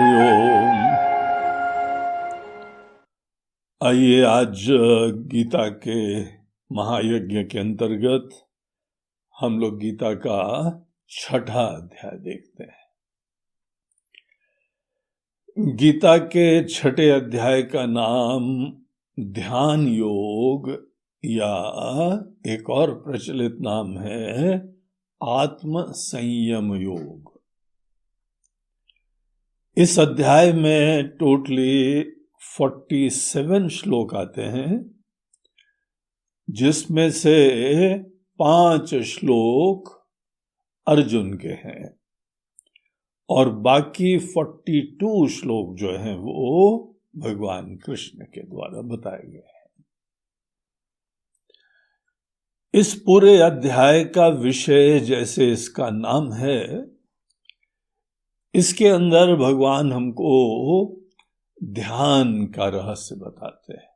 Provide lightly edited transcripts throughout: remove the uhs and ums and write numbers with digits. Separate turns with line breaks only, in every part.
हरिओम। आइए आज गीता के महायज्ञ के अंतर्गत हम लोग गीता का 6वां अध्याय देखते हैं। गीता के 6वें अध्याय का नाम ध्यान योग या एक और प्रचलित नाम है आत्म संयम योग। इस अध्याय में टोटली 47 श्लोक आते हैं, जिसमें से 5 श्लोक अर्जुन के हैं और बाकी 42 श्लोक जो हैं वो भगवान कृष्ण के द्वारा बताए गए हैं। इस पूरे अध्याय का विषय, जैसे इसका नाम है, इसके अंदर भगवान हमको ध्यान का रहस्य बताते हैं।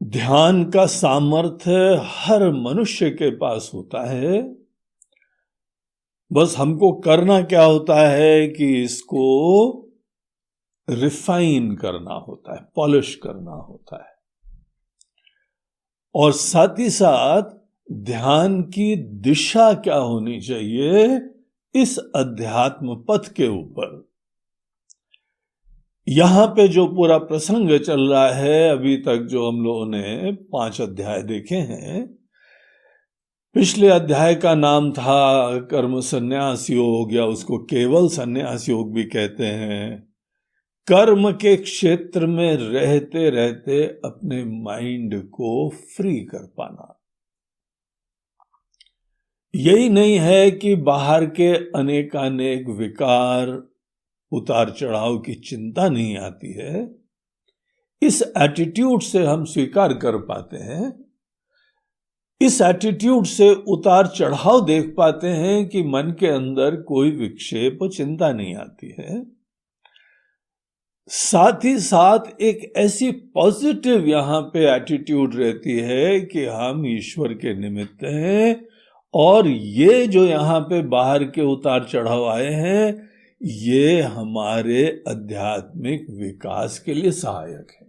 ध्यान का सामर्थ्य हर मनुष्य के पास होता है, बस हमको करना क्या होता है कि इसको रिफाइन करना होता है, पॉलिश करना होता है। और साथ ही साथ ध्यान की दिशा क्या होनी चाहिए, इस अध्यात्म पथ के ऊपर यहां पे जो पूरा प्रसंग चल रहा है, अभी तक जो हम लोगों ने 5 अध्याय देखे हैं। पिछले अध्याय का नाम था कर्म संन्यास योग, या उसको केवल संन्यास योग भी कहते हैं। कर्म के क्षेत्र में रहते रहते अपने माइंड को फ्री कर पाना। यही नहीं है कि बाहर के अनेकानेक विकार, उतार चढ़ाव की चिंता नहीं आती है। इस एटीट्यूड से हम स्वीकार कर पाते हैं, इस एटीट्यूड से उतार चढ़ाव देख पाते हैं कि मन के अंदर कोई विक्षेप, चिंता नहीं आती है। साथ ही साथ एक ऐसी पॉजिटिव यहां पे एटीट्यूड रहती है कि हम ईश्वर के निमित्त हैं, और ये जो यहां पे बाहर के उतार चढ़ाव आए हैं, ये हमारे आध्यात्मिक विकास के लिए सहायक है।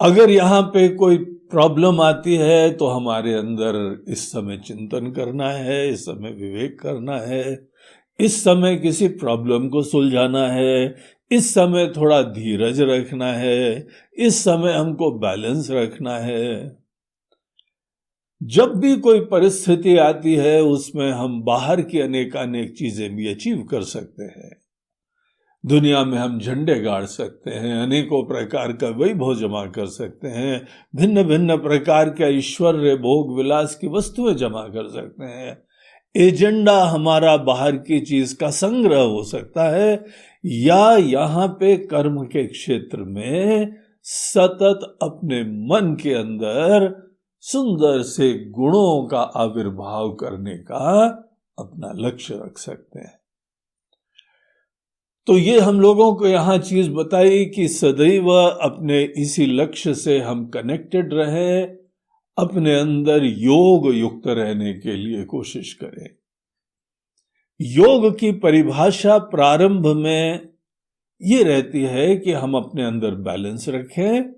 अगर यहां पे कोई प्रॉब्लम आती है तो हमारे अंदर इस समय चिंतन करना है, इस समय विवेक करना है, इस समय किसी प्रॉब्लम को सुलझाना है, इस समय थोड़ा धीरज रखना है, इस समय हमको बैलेंस रखना है। जब भी कोई परिस्थिति आती है, उसमें हम बाहर की अनेकानेक चीजें भी अचीव कर सकते हैं। दुनिया में हम झंडे गाड़ सकते हैं, अनेकों प्रकार का वैभव जमा कर सकते हैं, भिन्न भिन्न प्रकार के ऐश्वर्य, भोग विलास की वस्तुएं जमा कर सकते हैं। एजेंडा हमारा बाहर की चीज का संग्रह हो सकता है, या यहाँ पे कर्म के क्षेत्र में सतत अपने मन के अंदर सुंदर से गुणों का आविर्भाव करने का अपना लक्ष्य रख सकते हैं। तो ये हम लोगों को यहां चीज बताई कि सदैव अपने इसी लक्ष्य से हम कनेक्टेड रहें, अपने अंदर योग युक्त रहने के लिए कोशिश करें। योग की परिभाषा प्रारंभ में ये रहती है कि हम अपने अंदर बैलेंस रखें,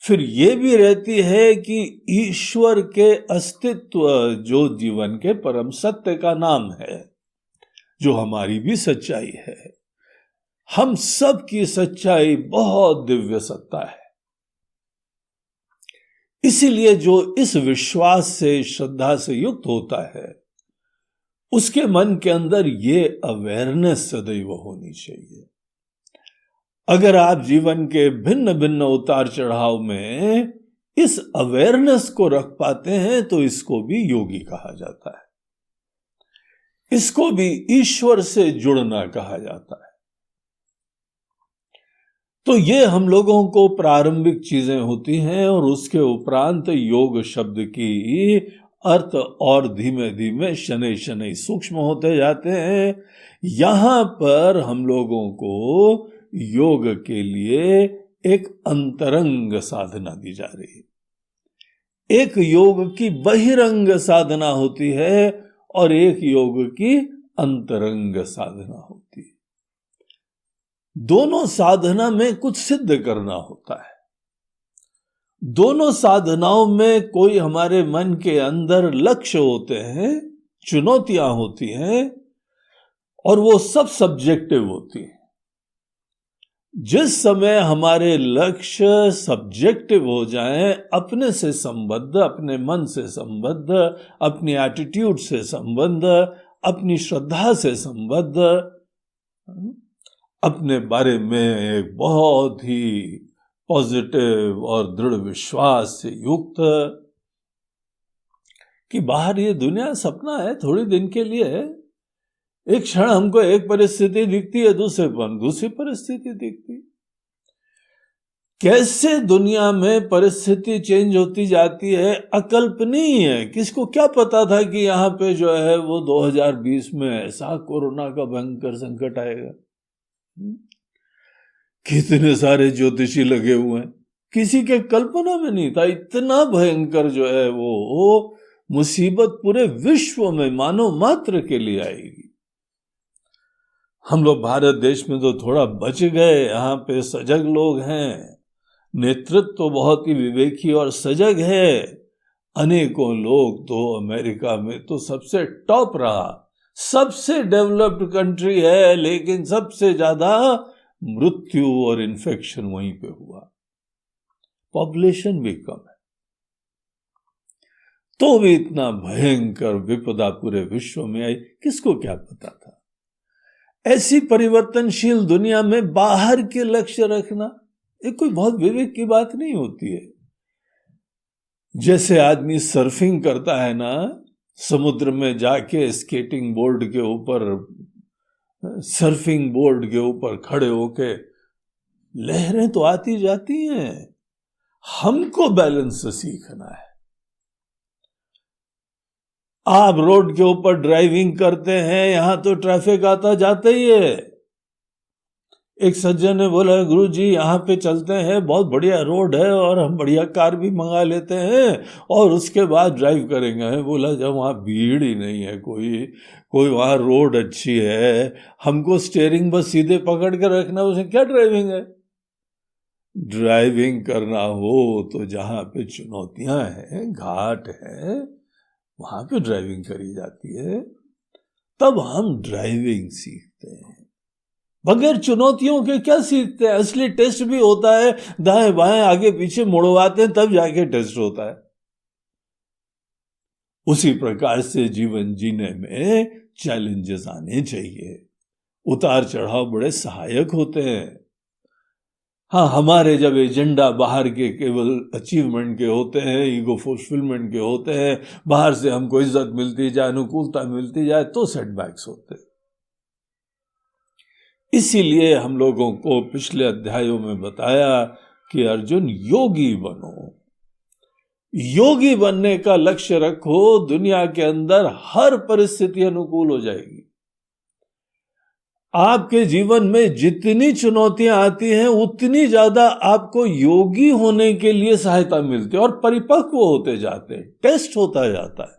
फिर ये भी रहती है कि ईश्वर के अस्तित्व, जो जीवन के परम सत्य का नाम है, जो हमारी भी सच्चाई है, हम सब की सच्चाई बहुत दिव्य सत्ता है। इसीलिए जो इस विश्वास से, श्रद्धा से युक्त होता है, उसके मन के अंदर ये अवेयरनेस सदैव होनी चाहिए। अगर आप जीवन के भिन्न भिन्न उतार चढ़ाव में इस अवेयरनेस को रख पाते हैं, तो इसको भी योगी कहा जाता है। इसको भी ईश्वर से जुड़ना कहा जाता है। तो ये हम लोगों को प्रारंभिक चीजें होती हैं, और उसके उपरांत योग शब्द की अर्थ और धीमे धीमे शनै शनै सूक्ष्म होते जाते हैं। यहां पर हम लोगों को योग के लिए एक अंतरंग साधना दी जा रही है। एक योग की बहिरंग साधना होती है और एक योग की अंतरंग साधना होती है। दोनों साधना में कुछ सिद्ध करना होता है। दोनों साधनाओं में कोई हमारे मन के अंदर लक्ष्य होते हैं, चुनौतियां होती हैं, और वो सब सब्जेक्टिव होती हैं। जिस समय हमारे लक्ष्य सब्जेक्टिव हो जाएं, अपने से संबद्ध, अपने मन से संबद्ध, अपनी एटीट्यूड से संबद्ध, अपनी श्रद्धा से संबद्ध, अपने बारे में एक बहुत ही पॉजिटिव और दृढ़ विश्वास से युक्त कि बाहर ये दुनिया सपना है, थोड़ी दिन के लिए है। एक क्षण हमको एक परिस्थिति दिखती है, दूसरे पर दूसरी परिस्थिति दिखती। कैसे दुनिया में परिस्थिति चेंज होती जाती है, अकल्पनीय है। किसको क्या पता था कि यहाँ पे जो है वो 2020 में ऐसा कोरोना का भयंकर संकट आएगा। कितने सारे ज्योतिषी लगे हुए हैं, किसी के कल्पना में नहीं था इतना भयंकर जो है वो मुसीबत पूरे विश्व में मानव मात्र के लिए आएगी। हम लोग भारत देश में तो थोड़ा बच गए, यहाँ पे सजग लोग हैं, नेतृत्व तो बहुत ही विवेकी और सजग है। अनेकों लोग तो अमेरिका में तो सबसे टॉप रहा, सबसे डेवलप्ड कंट्री है, लेकिन सबसे ज्यादा मृत्यु और इन्फेक्शन वहीं पे हुआ। पॉपुलेशन भी कम है, तो भी इतना भयंकर विपदा पूरे विश्व में आई, किसको क्या पता था। ऐसी परिवर्तनशील दुनिया में बाहर के लक्ष्य रखना ये कोई बहुत विवेक की बात नहीं होती है। जैसे आदमी सर्फिंग करता है ना, समुद्र में जाके स्केटिंग बोर्ड के ऊपर, सर्फिंग बोर्ड के ऊपर खड़े होके, लहरें तो आती जाती हैं, हमको बैलेंस से सीखना है। आप रोड के ऊपर ड्राइविंग करते हैं, यहां तो ट्रैफिक आता जाता ही है। एक सज्जन ने बोला, गुरु जी यहाँ पे चलते हैं, बहुत बढ़िया रोड है और हम बढ़िया कार भी मंगा लेते हैं और उसके बाद ड्राइव करेंगे। बोला, जब वहाँ भीड़ ही नहीं है, कोई वहाँ रोड अच्छी है, हमको स्टीयरिंग बस सीधे पकड़ कर रखना, उसमें क्या ड्राइविंग है। ड्राइविंग करना हो तो जहाँ पे चुनौतियां हैं, घाट है, वहां पे ड्राइविंग करी जाती है, तब हम ड्राइविंग सीखते हैं। बगैर चुनौतियों के क्या सीखते हैं। असली टेस्ट भी होता है, दाएं बाएं आगे पीछे मुड़वाते हैं तब जाके टेस्ट होता है। उसी प्रकार से जीवन जीने में चैलेंजेस आने चाहिए, उतार चढ़ाव बड़े सहायक होते हैं। हाँ, हमारे जब एजेंडा बाहर के केवल अचीवमेंट के होते हैं, ईगो फुलफिलमेंट के होते हैं, बाहर से हमको इज्जत मिलती जाए, अनुकूलता मिलती जाए, तो सेटबैक्स होते हैं। इसीलिए हम लोगों को पिछले अध्यायों में बताया कि अर्जुन योगी बनो, योगी बनने का लक्ष्य रखो, दुनिया के अंदर हर परिस्थिति अनुकूल हो जाएगी। आपके जीवन में जितनी चुनौतियां आती हैं उतनी ज्यादा आपको योगी होने के लिए सहायता मिलती है और परिपक्व होते जाते हैं, टेस्ट होता जाता है।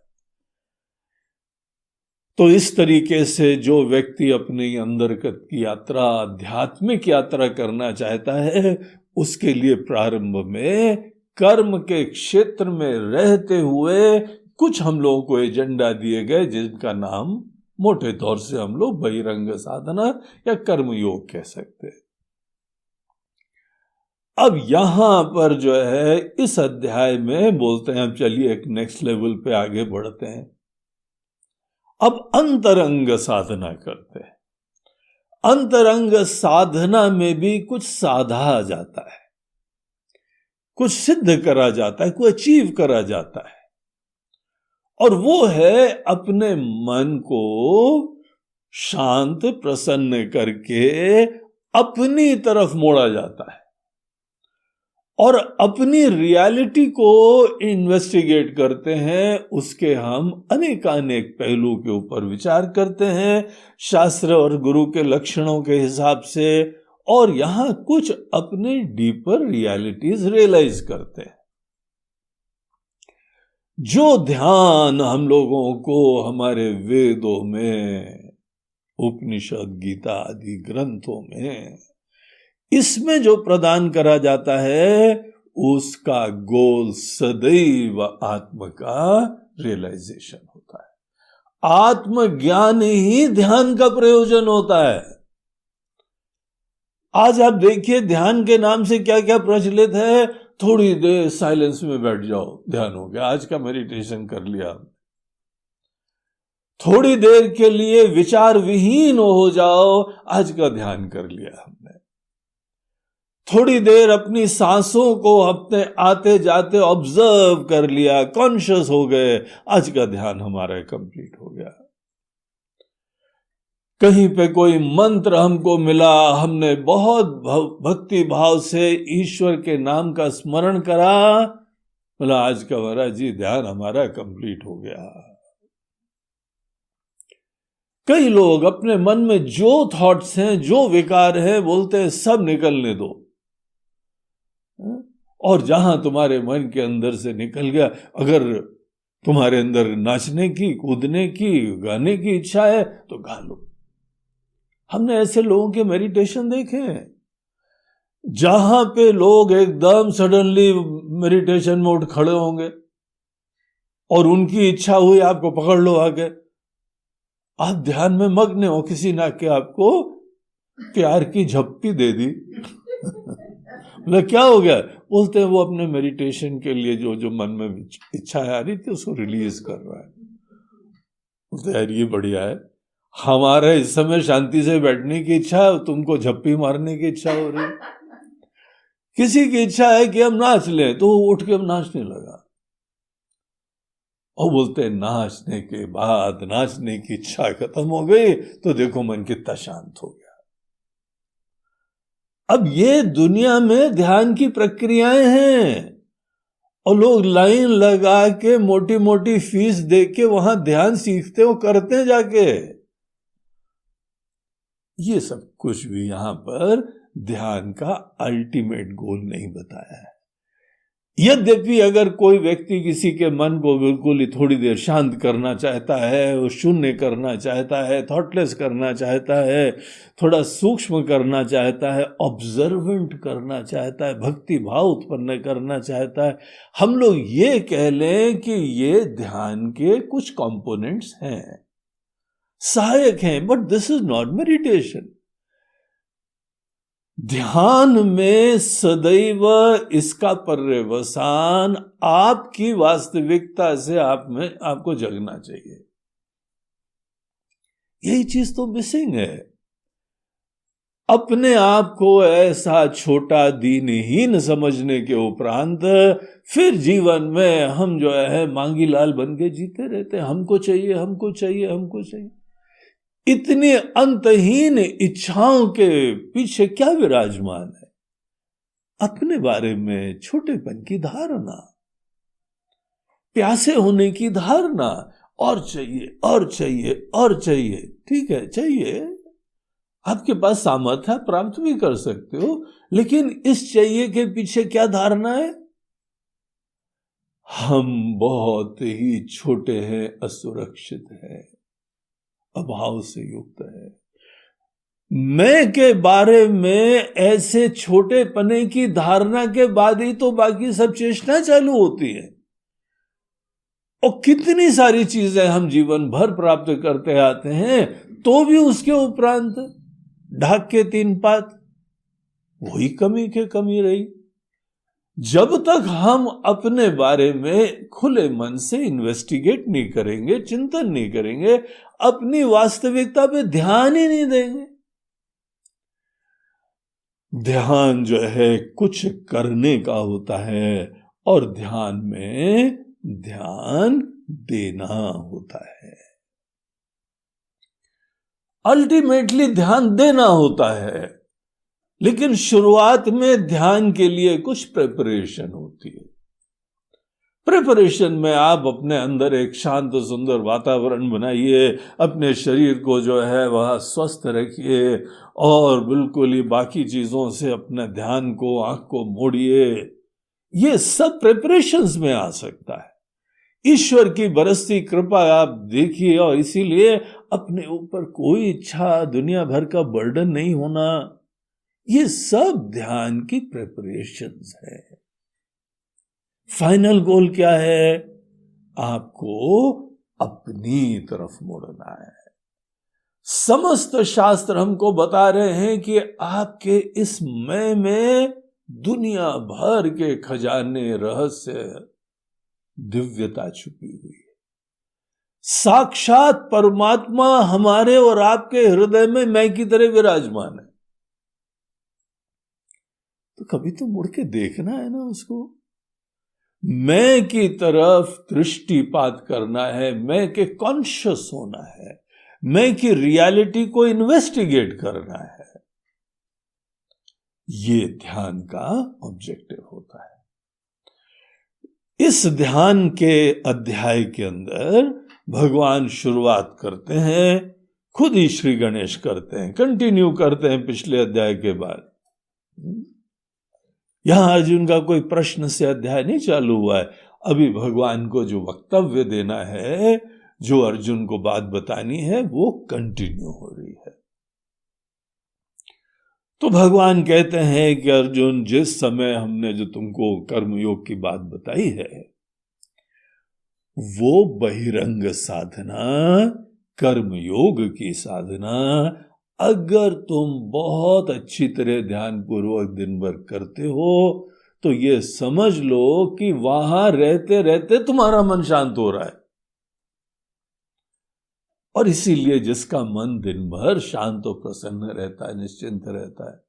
तो इस तरीके से जो व्यक्ति अपनी अंतर्गत की यात्रा, आध्यात्मिक यात्रा करना चाहता है, उसके लिए प्रारंभ में कर्म के क्षेत्र में रहते हुए कुछ हम लोगों को एजेंडा दिए गए, जिनका नाम मोटे तौर से हम लोग बहिरंग साधना या कर्म योग कह सकते हैं। अब यहां पर जो है इस अध्याय में बोलते हैं, अब चलिए एक नेक्स्ट लेवल पे आगे बढ़ते हैं। अब अंतरंग साधना करते हैं। अंतरंग साधना में भी कुछ साधा जाता है, कुछ सिद्ध करा जाता है, कुछ अचीव करा जाता है, और वो है अपने मन को शांत प्रसन्न करके अपनी तरफ मोड़ा जाता है और अपनी रियलिटी को इन्वेस्टिगेट करते हैं। उसके हम अनेकानेक पहलू के ऊपर विचार करते हैं शास्त्र और गुरु के लक्षणों के हिसाब से, और यहां कुछ अपने डीपर रियलिटीज रियलाइज करते हैं। जो ध्यान हम लोगों को हमारे वेदों में उपनिषद, गीता आदि ग्रंथों में, इसमें जो प्रदान करा जाता है उसका गोल सदैव आत्म का रियलाइजेशन होता है। आत्मज्ञान ही ध्यान का प्रयोजन होता है। आज आप देखिए ध्यान के नाम से क्या क्या प्रचलित है। थोड़ी देर साइलेंस में बैठ जाओ, ध्यान हो गया, आज का मेडिटेशन कर लिया। थोड़ी देर के लिए विचार विहीन हो जाओ, आज का ध्यान कर लिया हमने। थोड़ी देर अपनी सांसों को अपने आते जाते ऑब्जर्व कर लिया, कॉन्शियस हो गए, आज का ध्यान हमारा कंप्लीट हो गया। कहीं पे कोई मंत्र हमको मिला, हमने बहुत भक्ति भाव से ईश्वर के नाम का स्मरण करा, बोला आज का महाराज जी ध्यान हमारा कंप्लीट हो गया। कई लोग अपने मन में जो थॉट्स हैं, जो विकार हैं, बोलते हैं सब निकलने दो, और जहां तुम्हारे मन के अंदर से निकल गया, अगर तुम्हारे अंदर नाचने की, कूदने की, गाने की इच्छा है तो गा लो। हमने ऐसे लोगों के मेडिटेशन देखे हैं जहां पे लोग एकदम सडनली मेडिटेशन में उठ खड़े होंगे और उनकी इच्छा हुई आपको पकड़ लो आके, आप ध्यान में मग्न हो, किसी ना के आपको प्यार की झप्पी दे दी मतलब क्या हो गया? बोलते हैं वो अपने मेडिटेशन के लिए जो मन में इच्छा आ रही थी उसको रिलीज कर रहा है। बोलते यार ये बढ़िया है, हमारा इस समय शांति से बैठने की इच्छा है, तुमको झप्पी मारने की इच्छा हो रही है। किसी की इच्छा है कि हम नाच लें तो वो उठ के नाचने लगा, और बोलते हैं नाचने के बाद नाचने की इच्छा खत्म हो गई तो देखो मन कितना शांत हो गया। अब ये दुनिया में ध्यान की प्रक्रियाएं हैं और लोग लाइन लगा के मोटी मोटी फीस दे के वहां ध्यान सीखते हो, करते हैं जाके। ये सब कुछ भी यहां पर ध्यान का अल्टीमेट गोल नहीं बताया है। यद्यपि अगर कोई व्यक्ति किसी के मन को बिल्कुल ही थोड़ी देर शांत करना चाहता है, वो शून्य करना चाहता है, थॉटलेस करना चाहता है, थोड़ा सूक्ष्म करना चाहता है, ऑब्जर्वेंट करना चाहता है, भक्ति भाव उत्पन्न करना चाहता है, हम लोग ये कह लें कि ये ध्यान के कुछ कंपोनेंट्स हैं, सहायक हैं, but this is not meditation. ध्यान में सदैव इसका पर्यवसान आपकी वास्तविकता से आपको जगना चाहिए। यही चीज तो मिसिंग है। अपने आप को ऐसा छोटा दीनहीन समझने के उपरांत फिर जीवन में हम जो है मांगी लाल बन के जीते रहते हैं, हमको चाहिए, हमको चाहिए, हमको चाहिए। इतनी अंतहीन इच्छाओं के पीछे क्या विराजमान है? अपने बारे में छोटेपन की धारणा, प्यासे होने की धारणा, और चाहिए और चाहिए और चाहिए। ठीक है, चाहिए, आपके पास सामर्थ्य है, प्राप्त भी कर सकते हो, लेकिन इस चाहिए के पीछे क्या धारणा है? हम बहुत ही छोटे हैं, असुरक्षित हैं, अभाव से युक्त है। मैं के बारे में ऐसे छोटे पने की धारणा के बाद ही तो बाकी सब चेष्टा चालू होती है। और कितनी सारी चीजें हम जीवन भर प्राप्त करते आते हैं, तो भी उसके उपरांत ढाक के तीन पात, वही कमी के कमी रही। जब तक हम अपने बारे में खुले मन से इन्वेस्टिगेट नहीं करेंगे, चिंतन नहीं करेंगे, अपनी वास्तविकता पे ध्यान ही नहीं देंगे। ध्यान जो है कुछ करने का होता है, और ध्यान में ध्यान देना होता है। अल्टीमेटली ध्यान देना होता है, लेकिन शुरुआत में ध्यान के लिए कुछ प्रिपरेशन होती है। प्रिपरेशन में आप अपने अंदर एक शांत सुंदर वातावरण बनाइए, अपने शरीर को जो है वह स्वस्थ रखिए, और बिल्कुल ही बाकी चीजों से अपने ध्यान को, आंख को मोड़िए। ये सब प्रिपरेशंस में आ सकता है। ईश्वर की बरसती कृपा आप देखिए, और इसीलिए अपने ऊपर कोई इच्छा, दुनिया भर का बर्डन नहीं होना, ये सब ध्यान की प्रिपरेशंस है। फाइनल गोल क्या है? आपको अपनी तरफ मुड़ना है। समस्त शास्त्र हमको बता रहे हैं कि आपके इस मैं में दुनिया भर के खजाने, रहस्य, दिव्यता छुपी हुई है। साक्षात परमात्मा हमारे और आपके हृदय में मैं की तरह विराजमान है। तो कभी तो मुड़ के देखना है ना उसको। मैं की तरफ दृष्टिपात करना है, मैं के कॉन्शियस होना है, मैं की रियलिटी को इन्वेस्टिगेट करना है। ये ध्यान का ऑब्जेक्टिव होता है। इस ध्यान के अध्याय के अंदर भगवान शुरुआत करते हैं, खुद ही श्री गणेश करते हैं, कंटिन्यू करते हैं पिछले अध्याय के बाद। यहां अर्जुन का कोई प्रश्न से अध्याय नहीं चालू हुआ है। अभी भगवान को जो वक्तव्य देना है, जो अर्जुन को बात बतानी है, वो कंटिन्यू हो रही है। तो भगवान कहते हैं कि अर्जुन, जिस समय हमने जो तुमको कर्मयोग की बात बताई है, वो बहिरंग साधना, कर्मयोग की साधना, अगर तुम बहुत अच्छी तरह ध्यान पूर्वक दिन भर करते हो तो ये समझ लो कि वहां रहते रहते तुम्हारा मन शांत हो रहा है। और इसीलिए जिसका मन दिन भर शांत और प्रसन्न रहता है, निश्चिंत रहता है,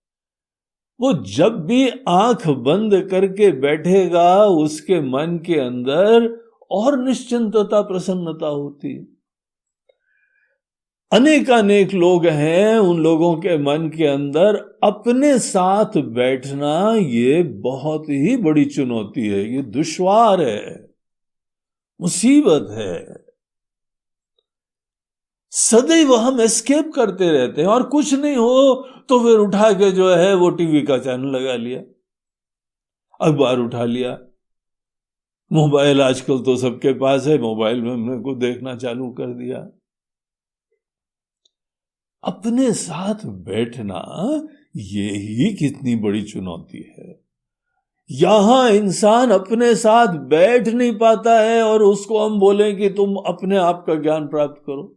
वो जब भी आंख बंद करके बैठेगा, उसके मन के अंदर और निश्चिंतता, प्रसन्नता होती है। अनेक लोग हैं, उन लोगों के मन के अंदर अपने साथ बैठना ये बहुत ही बड़ी चुनौती है, ये दुश्वार है, मुसीबत है। सदैव हम एस्केप करते रहते हैं, और कुछ नहीं हो तो फिर उठा के जो है वो टीवी का चैनल लगा लिया, अखबार उठा लिया, मोबाइल आजकल तो सबके पास है, मोबाइल में हमने को देखना चालू कर दिया। अपने साथ बैठना ये ही कितनी बड़ी चुनौती है। यहां इंसान अपने साथ बैठ नहीं पाता है और उसको हम बोलें कि तुम अपने आप का ज्ञान प्राप्त करो।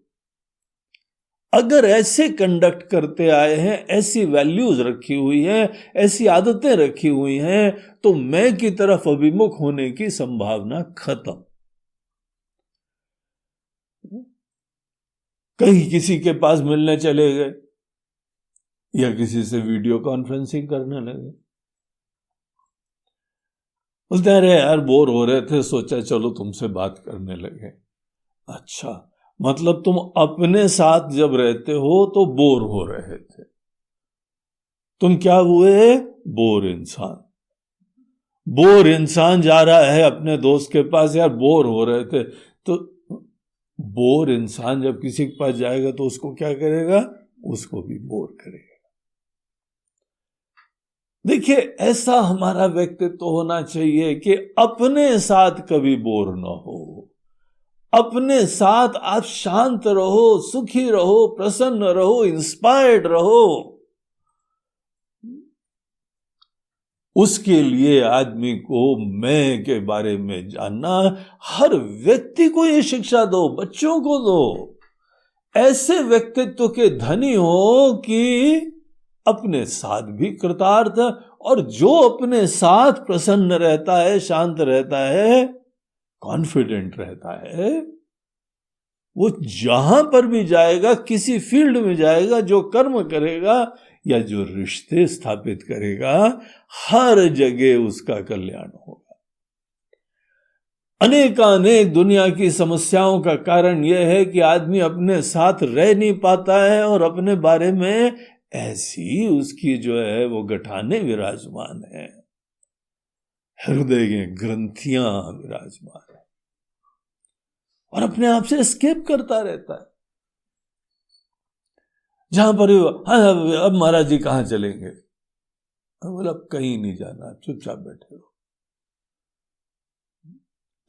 अगर ऐसे कंडक्ट करते आए हैं, ऐसी वैल्यूज रखी हुई हैं, ऐसी आदतें रखी हुई हैं, तो मैं की तरफ अभिमुख होने की संभावना खत्म। कहीं किसी के पास मिलने चले गए या किसी से वीडियो कॉन्फ्रेंसिंग करने लगे, बोलते अरे यार बोर हो रहे थे, सोचा चलो तुमसे बात करने लगे। अच्छा, मतलब तुम अपने साथ जब रहते हो तो बोर हो रहे थे, तुम क्या हुए? बोर इंसान। बोर इंसान जा रहा है अपने दोस्त के पास, यार बोर हो रहे थे। तो बोर इंसान जब किसी के पास जाएगा तो उसको क्या करेगा? उसको भी बोर करेगा। देखिए, ऐसा हमारा व्यक्तित्व होना चाहिए कि अपने साथ कभी बोर ना हो, अपने साथ आप शांत रहो, सुखी रहो, प्रसन्न रहो, इंस्पायर्ड रहो। उसके लिए आदमी को मैं के बारे में जानना, हर व्यक्ति को ये शिक्षा दो, बच्चों को दो, ऐसे व्यक्तित्व के धनी हो कि अपने साथ भी कृतार्थ, और जो अपने साथ प्रसन्न रहता है, शांत रहता है, कॉन्फिडेंट रहता है, वो जहां पर भी जाएगा, किसी फील्ड में जाएगा, जो कर्म करेगा या जो रिश्ते स्थापित करेगा, हर जगह उसका कल्याण होगा। अनेक दुनिया की समस्याओं का कारण यह है कि आदमी अपने साथ रह नहीं पाता है और अपने बारे में ऐसी उसकी जो है वो गठाने विराजमान है, हृदय के ग्रंथियां विराजमान है, और अपने आप से एस्केप करता रहता है। जहां पर अब महाराज जी कहां चलेंगे? बोला अब कहीं नहीं जाना, चुपचाप बैठे हो।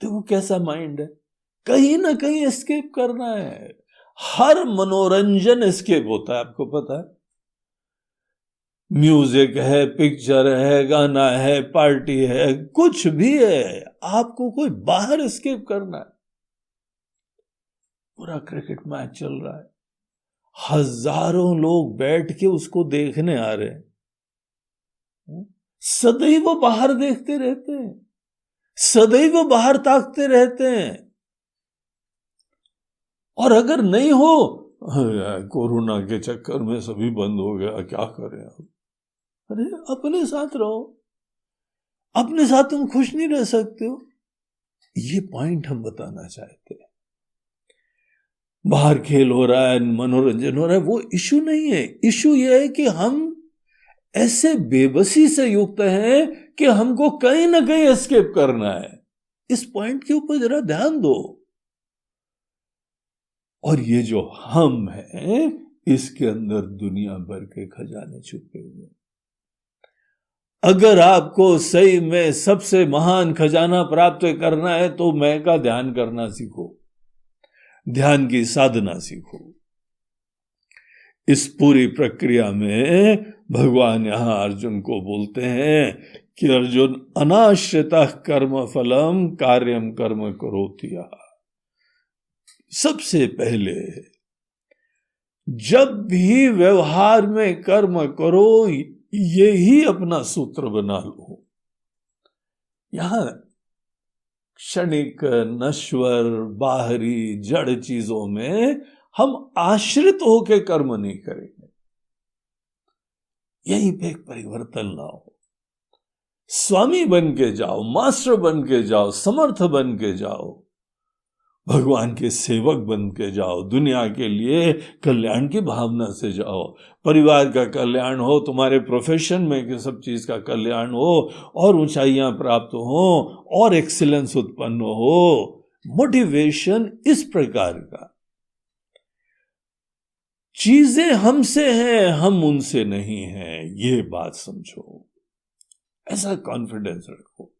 तो वो कैसा माइंड है? कहीं ना कहीं एस्केप करना है। हर मनोरंजन एस्केप होता है, आपको पता है। म्यूजिक है, पिक्चर है, गाना है, पार्टी है, कुछ भी है, आपको कोई बाहर एस्केप करना है। पूरा क्रिकेट मैच चल रहा है, हजारों लोग बैठ के उसको देखने आ रहे हैं, सदैव बाहर देखते रहते हैं, सदैव बाहर ताकते रहते हैं। और अगर नहीं हो, कोरोना के चक्कर में सभी बंद हो गया, क्या करें अब? अरे अपने साथ रहो, अपने साथ तुम खुश नहीं रह सकते हो? ये पॉइंट हम बताना चाहते हैं। बाहर खेल हो रहा है, मनोरंजन हो रहा है, वो इशू नहीं है। इशू ये है कि हम ऐसे बेबसी से युक्त हैं कि हमको कहीं ना कहीं एस्केप करना है। इस पॉइंट के ऊपर जरा ध्यान दो। और ये जो हम हैं, इसके अंदर दुनिया भर के खजाने छुपे हुए हैं। अगर आपको सही में सबसे महान खजाना प्राप्त करना है तो मैं का ध्यान करना सीखो, ध्यान की साधना सीखो। इस पूरी प्रक्रिया में भगवान यहां अर्जुन को बोलते हैं कि अर्जुन अनाश्रितः कर्म फलम कार्यम कर्म करोति। सबसे पहले जब भी व्यवहार में कर्म करो, यही अपना सूत्र बना लो। यहां क्षणिक, नश्वर, बाहरी, जड़ चीजों में हम आश्रित होकर कर्म नहीं करेंगे। यहीं पे एक परिवर्तन लाओ, स्वामी बन के जाओ, मास्टर बन के जाओ, समर्थ बन के जाओ, भगवान के सेवक बन के जाओ, दुनिया के लिए कल्याण की भावना से जाओ। परिवार का कल्याण हो, तुम्हारे प्रोफेशन में कि सब चीज का कल्याण हो, और ऊंचाइयां प्राप्त हो, और एक्सीलेंस उत्पन्न हो। मोटिवेशन इस प्रकार का। चीजें हमसे हैं, हम उनसे नहीं हैं, ये बात समझो। ऐसा कॉन्फिडेंस रखो।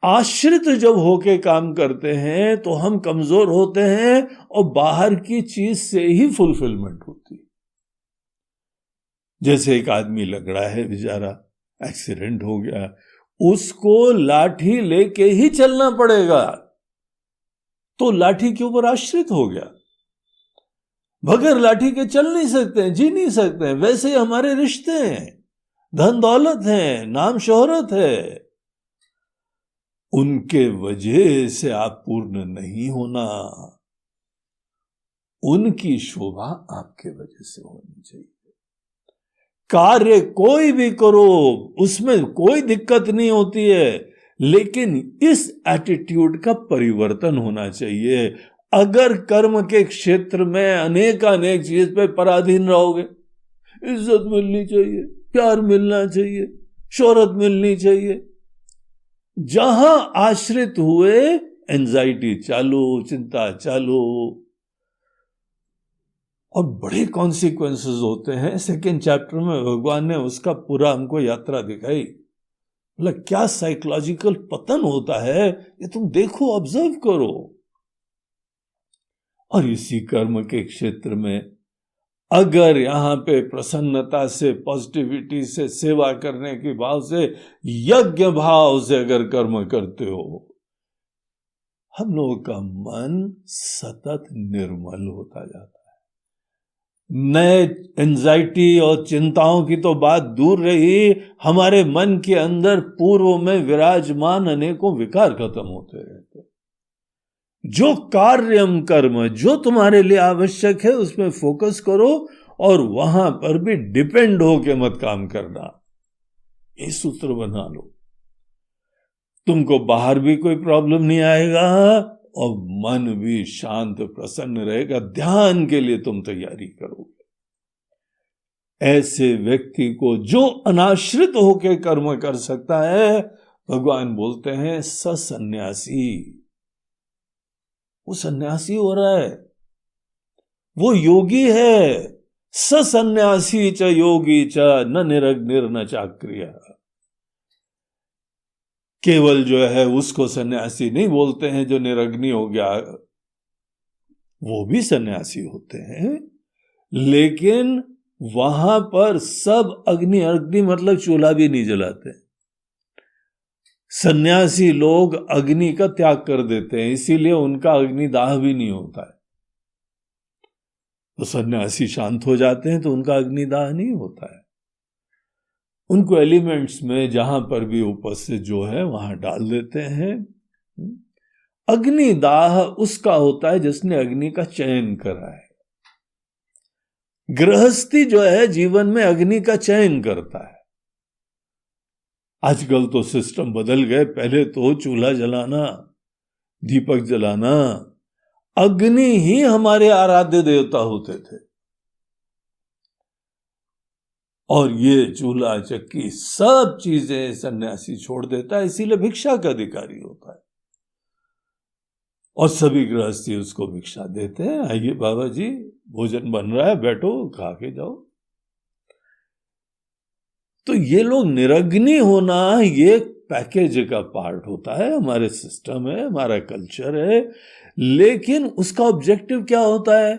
आश्रित जब होके काम करते हैं तो हम कमजोर होते हैं और बाहर की चीज से ही फुलफिलमेंट होती है। जैसे एक आदमी लगड़ा है, बेचारा एक्सीडेंट हो गया, उसको लाठी लेके ही चलना पड़ेगा, तो लाठी के ऊपर आश्रित हो गया। बगैर लाठी के चल नहीं सकते हैं, जी नहीं सकते हैं। वैसे ही हमारे रिश्ते हैं, धन दौलत है, नाम शोहरत है, उनके वजह से आप पूर्ण नहीं होना, उनकी शोभा आपके वजह से होनी चाहिए। कार्य कोई भी करो, उसमें कोई दिक्कत नहीं होती है, लेकिन इस एटीट्यूड का परिवर्तन होना चाहिए। अगर कर्म के क्षेत्र में अनेक चीज पे पराधीन रहोगे, इज्जत मिलनी चाहिए, प्यार मिलना चाहिए, शोहरत मिलनी चाहिए, जहां आश्रित हुए एंजाइटी चालू, चिंता चालू, और बड़े कॉन्सिक्वेंसेस होते हैं। सेकेंड चैप्टर में भगवान ने उसका पूरा हमको यात्रा दिखाई। मतलब क्या साइकोलॉजिकल पतन होता है, ये तुम देखो, ऑब्जर्व करो। और इसी कर्म के क्षेत्र में अगर यहां पे प्रसन्नता से, पॉजिटिविटी से, सेवा करने के भाव से, यज्ञ भाव से अगर कर्म करते हो, हम लोगों का मन सतत निर्मल होता जाता है। नए एंजाइटी और चिंताओं की तो बात दूर रही, हमारे मन के अंदर पूर्व में विराजमान अनेकों विकार खत्म होते रहते। जो कार्यम कर्म, जो तुम्हारे लिए आवश्यक है, उसमें फोकस करो, और वहां पर भी डिपेंड होके मत काम करना। ये सूत्र बना लो, तुमको बाहर भी कोई प्रॉब्लम नहीं आएगा और मन भी शांत प्रसन्न रहेगा। ध्यान के लिए तुम तैयारी करोगे। ऐसे व्यक्ति को जो अनाश्रित होकर कर्म कर सकता है, भगवान बोलते हैं सन्यासी। वो सन्यासी हो रहा है, वो योगी है। सन्यासी च योगी च न निरग्निर न चाक्रिय। केवल जो है उसको सन्यासी नहीं बोलते हैं जो निरग्नि हो गया, वो भी सन्यासी होते हैं, लेकिन वहां पर सब अग्नि अग्नि मतलब चूल्हा भी नहीं जलाते। सन्यासी लोग अग्नि का त्याग कर देते हैं, इसीलिए उनका अग्निदाह भी नहीं होता है। तो सन्यासी शांत हो जाते हैं तो उनका अग्निदाह नहीं होता है। उनको एलिमेंट्स में जहां पर भी उपस्थित जो है वहां डाल देते हैं। अग्निदाह उसका होता है जिसने अग्नि का चयन करा है। गृहस्थी जो है जीवन में अग्नि का चयन करता है। आजकल तो सिस्टम बदल गए, पहले तो चूल्हा जलाना, दीपक जलाना, अग्नि ही हमारे आराध्य देवता होते थे। और ये चूल्हा चक्की सब चीजें सन्यासी छोड़ देता है, इसीलिए भिक्षा का अधिकारी होता है। और सभी गृहस्थी उसको भिक्षा देते हैं, आइए बाबा जी भोजन बन रहा है, बैठो खा के जाओ। तो ये लोग निरग्नि होना ये पैकेज का पार्ट होता है, हमारे सिस्टम है, हमारा कल्चर है। लेकिन उसका ऑब्जेक्टिव क्या होता है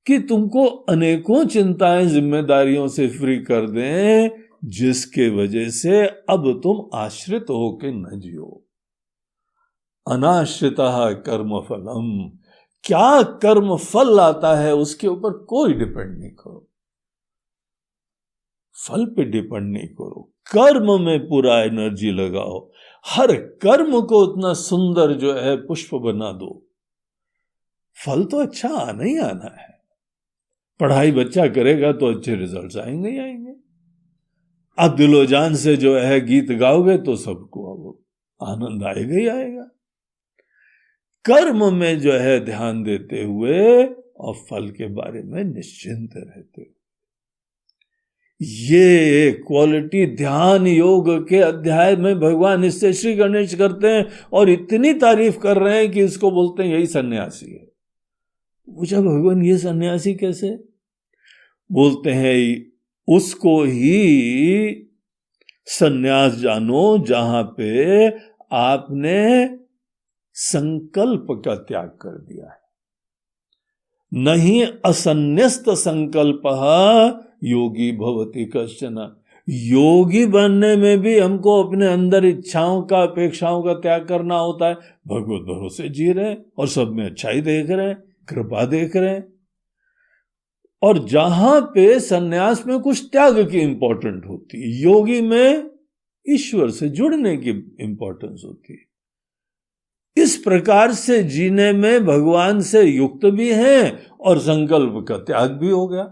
कि तुमको अनेकों चिंताएं जिम्मेदारियों से फ्री कर दें, जिसके वजह से अब तुम आश्रित होके न जियो। अनाश्रितः कर्म फलम, क्या कर्म फल आता है उसके ऊपर कोई डिपेंड नहीं करो, फल पे डिपेंड नहीं करो, कर्म में पूरा एनर्जी लगाओ, हर कर्म को उतना सुंदर जो है पुष्प बना दो। फल तो अच्छा आना ही आना है। पढ़ाई बच्चा करेगा तो अच्छे रिजल्ट्स आएंगे ही आएंगे। अब दिलो जान से जो है गीत गाओगे तो सबको आनंद आएगा ही आएगा। कर्म में जो है ध्यान देते हुए और फल के बारे में निश्चिंत रहते हुए, ये क्वालिटी ध्यान योग के अध्याय में भगवान इससे श्री गणेश करते हैं और इतनी तारीफ कर रहे हैं कि इसको बोलते हैं यही सन्यासी है। पूछा भगवान ये सन्यासी कैसे? बोलते हैं उसको ही सन्यास जानो जहां पे आपने संकल्प का त्याग कर दिया है। नहीं असन्यस्त संकल्प योगी भवति कश्चन। योगी बनने में भी हमको अपने अंदर इच्छाओं का अपेक्षाओं का त्याग करना होता है। भगवत भरोसे जी रहे हैं और सब में अच्छाई देख रहे हैं, कृपा देख रहे हैं। और जहां पे सन्यास में कुछ त्याग की इंपॉर्टेंट होती है, योगी में ईश्वर से जुड़ने की इंपॉर्टेंस होती है। इस प्रकार से जीने में भगवान से युक्त भी हैं और संकल्प का त्याग भी हो गया।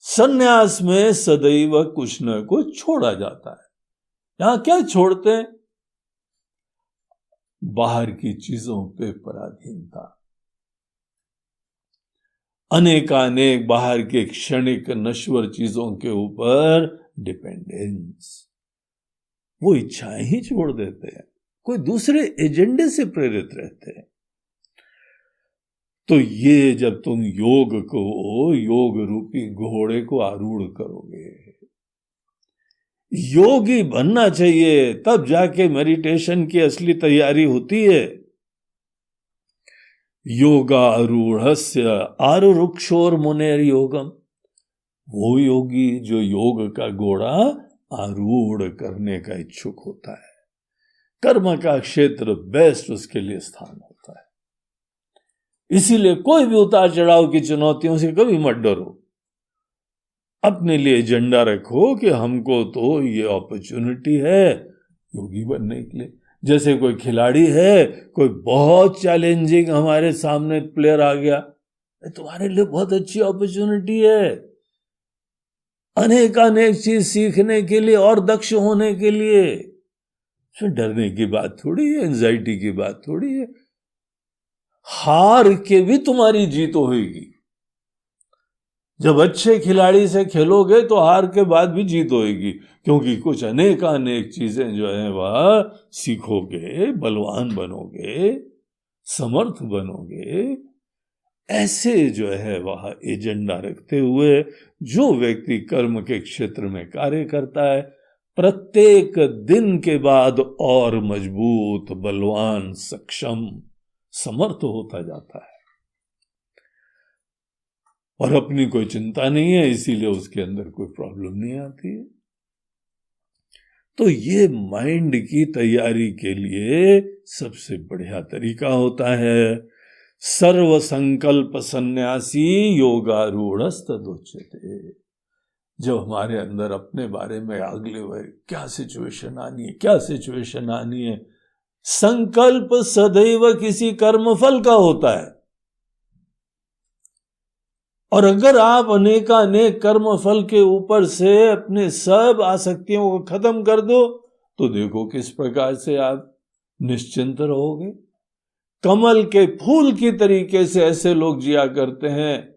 सन्यास में सदैव कुछ न कुछ छोड़ा जाता है। यहां क्या छोड़ते हैं? बाहर की चीजों पे पराधीनता, अनेकानेक बाहर के क्षणिक नश्वर चीजों के ऊपर डिपेंडेंस, वो इच्छाएं ही छोड़ देते हैं, कोई दूसरे एजेंडे से प्रेरित रहते हैं। तो ये जब तुम योग को, योग रूपी घोड़े को आरूढ़ करोगे, योगी बनना चाहिए, तब जाके मेडिटेशन की असली तैयारी होती है। योगारूढ़स्य आरुरुक्षोर मुनेर योगम, वो योगी जो योग का घोड़ा आरूढ़ करने का इच्छुक होता है। कर्म का क्षेत्र बेस्ट उसके लिए स्थान होता है। इसीलिए कोई भी उतार चढ़ाव की चुनौतियों से कभी मत डरो। अपने लिए एजेंडा रखो कि हमको तो ये अपॉर्चुनिटी है योगी बनने के लिए। जैसे कोई खिलाड़ी है, कोई बहुत चैलेंजिंग हमारे सामने प्लेयर आ गया, तुम्हारे लिए बहुत अच्छी अपॉर्चुनिटी है अनेकानेक चीज सीखने के लिए और दक्ष होने के लिए। इसमें डरने की बात थोड़ी है, एंजाइटी की बात थोड़ी है। हार के भी तुम्हारी जीत होगी। जब अच्छे खिलाड़ी से खेलोगे तो हार के बाद भी जीत होगी, क्योंकि कुछ अनेकानेक चीजें जो है वह सीखोगे, बलवान बनोगे, समर्थ बनोगे। ऐसे जो है वह एजेंडा रखते हुए जो व्यक्ति कर्म के क्षेत्र में कार्य करता है, प्रत्येक दिन के बाद और मजबूत, बलवान, सक्षम, समर्थ होता जाता है और अपनी कोई चिंता नहीं है, इसीलिए उसके अंदर कोई प्रॉब्लम नहीं आती है। तो ये माइंड की तैयारी के लिए सबसे बढ़िया तरीका होता है। सर्व संकल्प सन्यासी योगारूढ़स्तदुच्यते। जब हमारे अंदर अपने बारे में अगले बार क्या सिचुएशन आनी है, क्या सिचुएशन आनी है, संकल्प सदैव किसी कर्म फल का होता है। और अगर आप अनेकानेक कर्म फल के ऊपर से अपने सब आसक्तियों को खत्म कर दो तो देखो किस प्रकार से आप निश्चिंत रहोगे। कमल के फूल की तरीके से ऐसे लोग जिया करते हैं,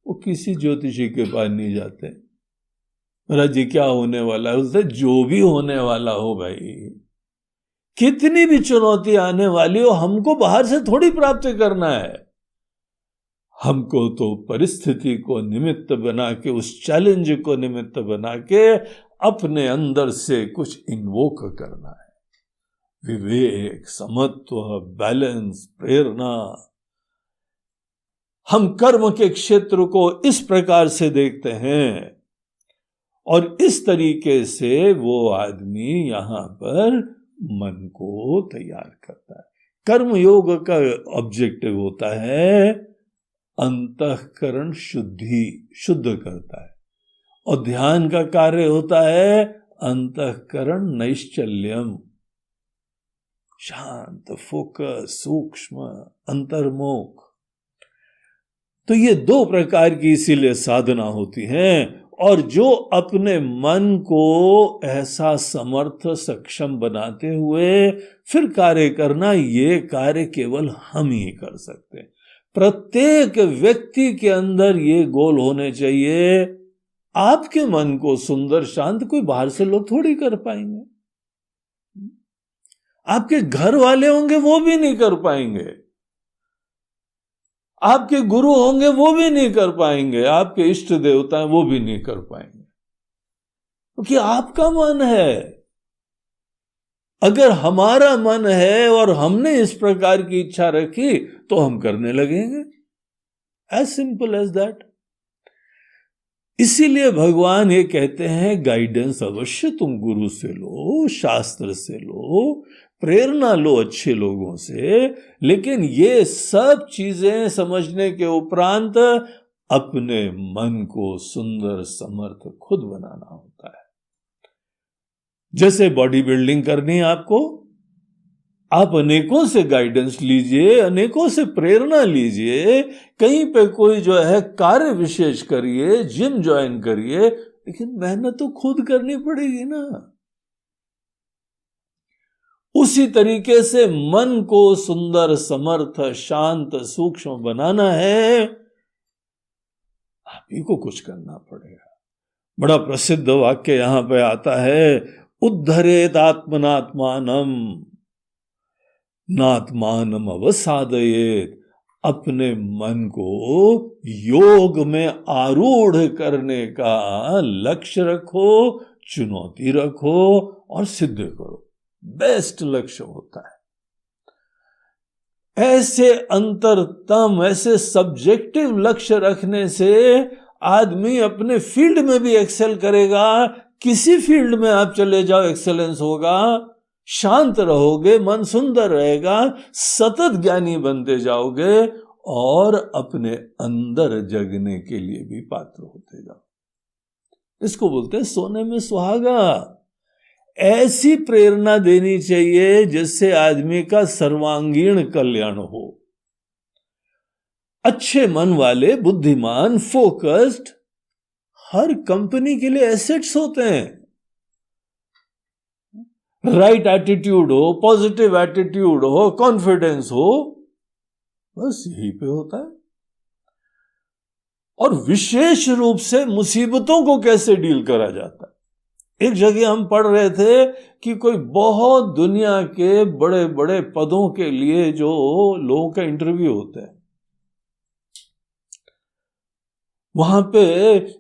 वो किसी ज्योतिषी के पास नहीं जाते। महाराज जी क्या होने वाला है? उससे जो भी होने वाला हो भाई, कितनी भी चुनौती आने वाली हो, हमको बाहर से थोड़ी प्राप्त करना है। हमको तो परिस्थिति को निमित्त बना के, उस चैलेंज को निमित्त बना के अपने अंदर से कुछ इन्वोक करना है। विवेक, समत्व, बैलेंस, प्रेरणा। हम कर्म के क्षेत्र को इस प्रकार से देखते हैं और इस तरीके से वो आदमी यहां पर मन को तैयार करता है। कर्म योग का ऑब्जेक्टिव होता है अंतःकरण शुद्ध करता है, और ध्यान का कार्य होता है अंतःकरण नैश्चल्यम, शांत, फोकस, सूक्ष्म, अंतर्मुख। तो ये दो प्रकार की इसीलिए साधना होती हैं। और जो अपने मन को ऐसा समर्थ सक्षम बनाते हुए फिर कार्य करना, ये कार्य केवल हम ही कर सकते हैं। प्रत्येक व्यक्ति के अंदर ये गोल होने चाहिए। आपके मन को सुंदर शांत कोई बाहर से लोग थोड़ी कर पाएंगे। आपके घर वाले होंगे वो भी नहीं कर पाएंगे, आपके गुरु होंगे वो भी नहीं कर पाएंगे, आपके इष्ट देवता हैं वो भी नहीं कर पाएंगे, क्योंकि आपका मन है। अगर हमारा मन है और हमने इस प्रकार की इच्छा रखी तो हम करने लगेंगे। As simple as that. इसीलिए भगवान ये कहते हैं गाइडेंस अवश्य तुम गुरु से लो, शास्त्र से लो, प्रेरणा लो अच्छे लोगों से, लेकिन ये सब चीजें समझने के उपरांत अपने मन को सुंदर समर्थ खुद बनाना होता है। जैसे बॉडी बिल्डिंग करनी है आपको, आप अनेकों से गाइडेंस लीजिए, अनेकों से प्रेरणा लीजिए, कहीं पे कोई जो है कार्य विशेष करिए, जिम ज्वाइन करिए, लेकिन मेहनत तो खुद करनी पड़ेगी ना। उसी तरीके से मन को सुंदर, समर्थ, शांत, सूक्ष्म बनाना है, आप ही को कुछ करना पड़ेगा। बड़ा प्रसिद्ध वाक्य यहां पे आता है, उद्धरेत आत्मनात्मानम नात्मानम अवसादयेत। अपने मन को योग में आरूढ़ करने का लक्ष्य रखो, चुनौती रखो और सिद्ध करो। बेस्ट लक्ष्य होता है। ऐसे अंतरतम, ऐसे सब्जेक्टिव लक्ष्य रखने से आदमी अपने फील्ड में भी एक्सेल करेगा। किसी फील्ड में आप चले जाओ, एक्सेलेंस होगा। शांत रहोगे, मन सुंदर रहेगा, सतत ज्ञानी बनते जाओगे और अपने अंदर जगने के लिए भी पात्र होते जाओ। इसको बोलते हैं सोने में सुहागा। ऐसी प्रेरणा देनी चाहिए जिससे आदमी का सर्वांगीण कल्याण हो। अच्छे मन वाले, बुद्धिमान, फोकस्ड हर कंपनी के लिए एसेट्स होते हैं। राइट एटीट्यूड हो, पॉजिटिव एटीट्यूड हो, कॉन्फिडेंस हो, बस यही पे होता है। और विशेष रूप से मुसीबतों को कैसे डील करा जाता है। एक जगह हम पढ़ रहे थे कि कोई बहुत दुनिया के बड़े बड़े पदों के लिए जो लोगों का इंटरव्यू होता है, वहां पे $1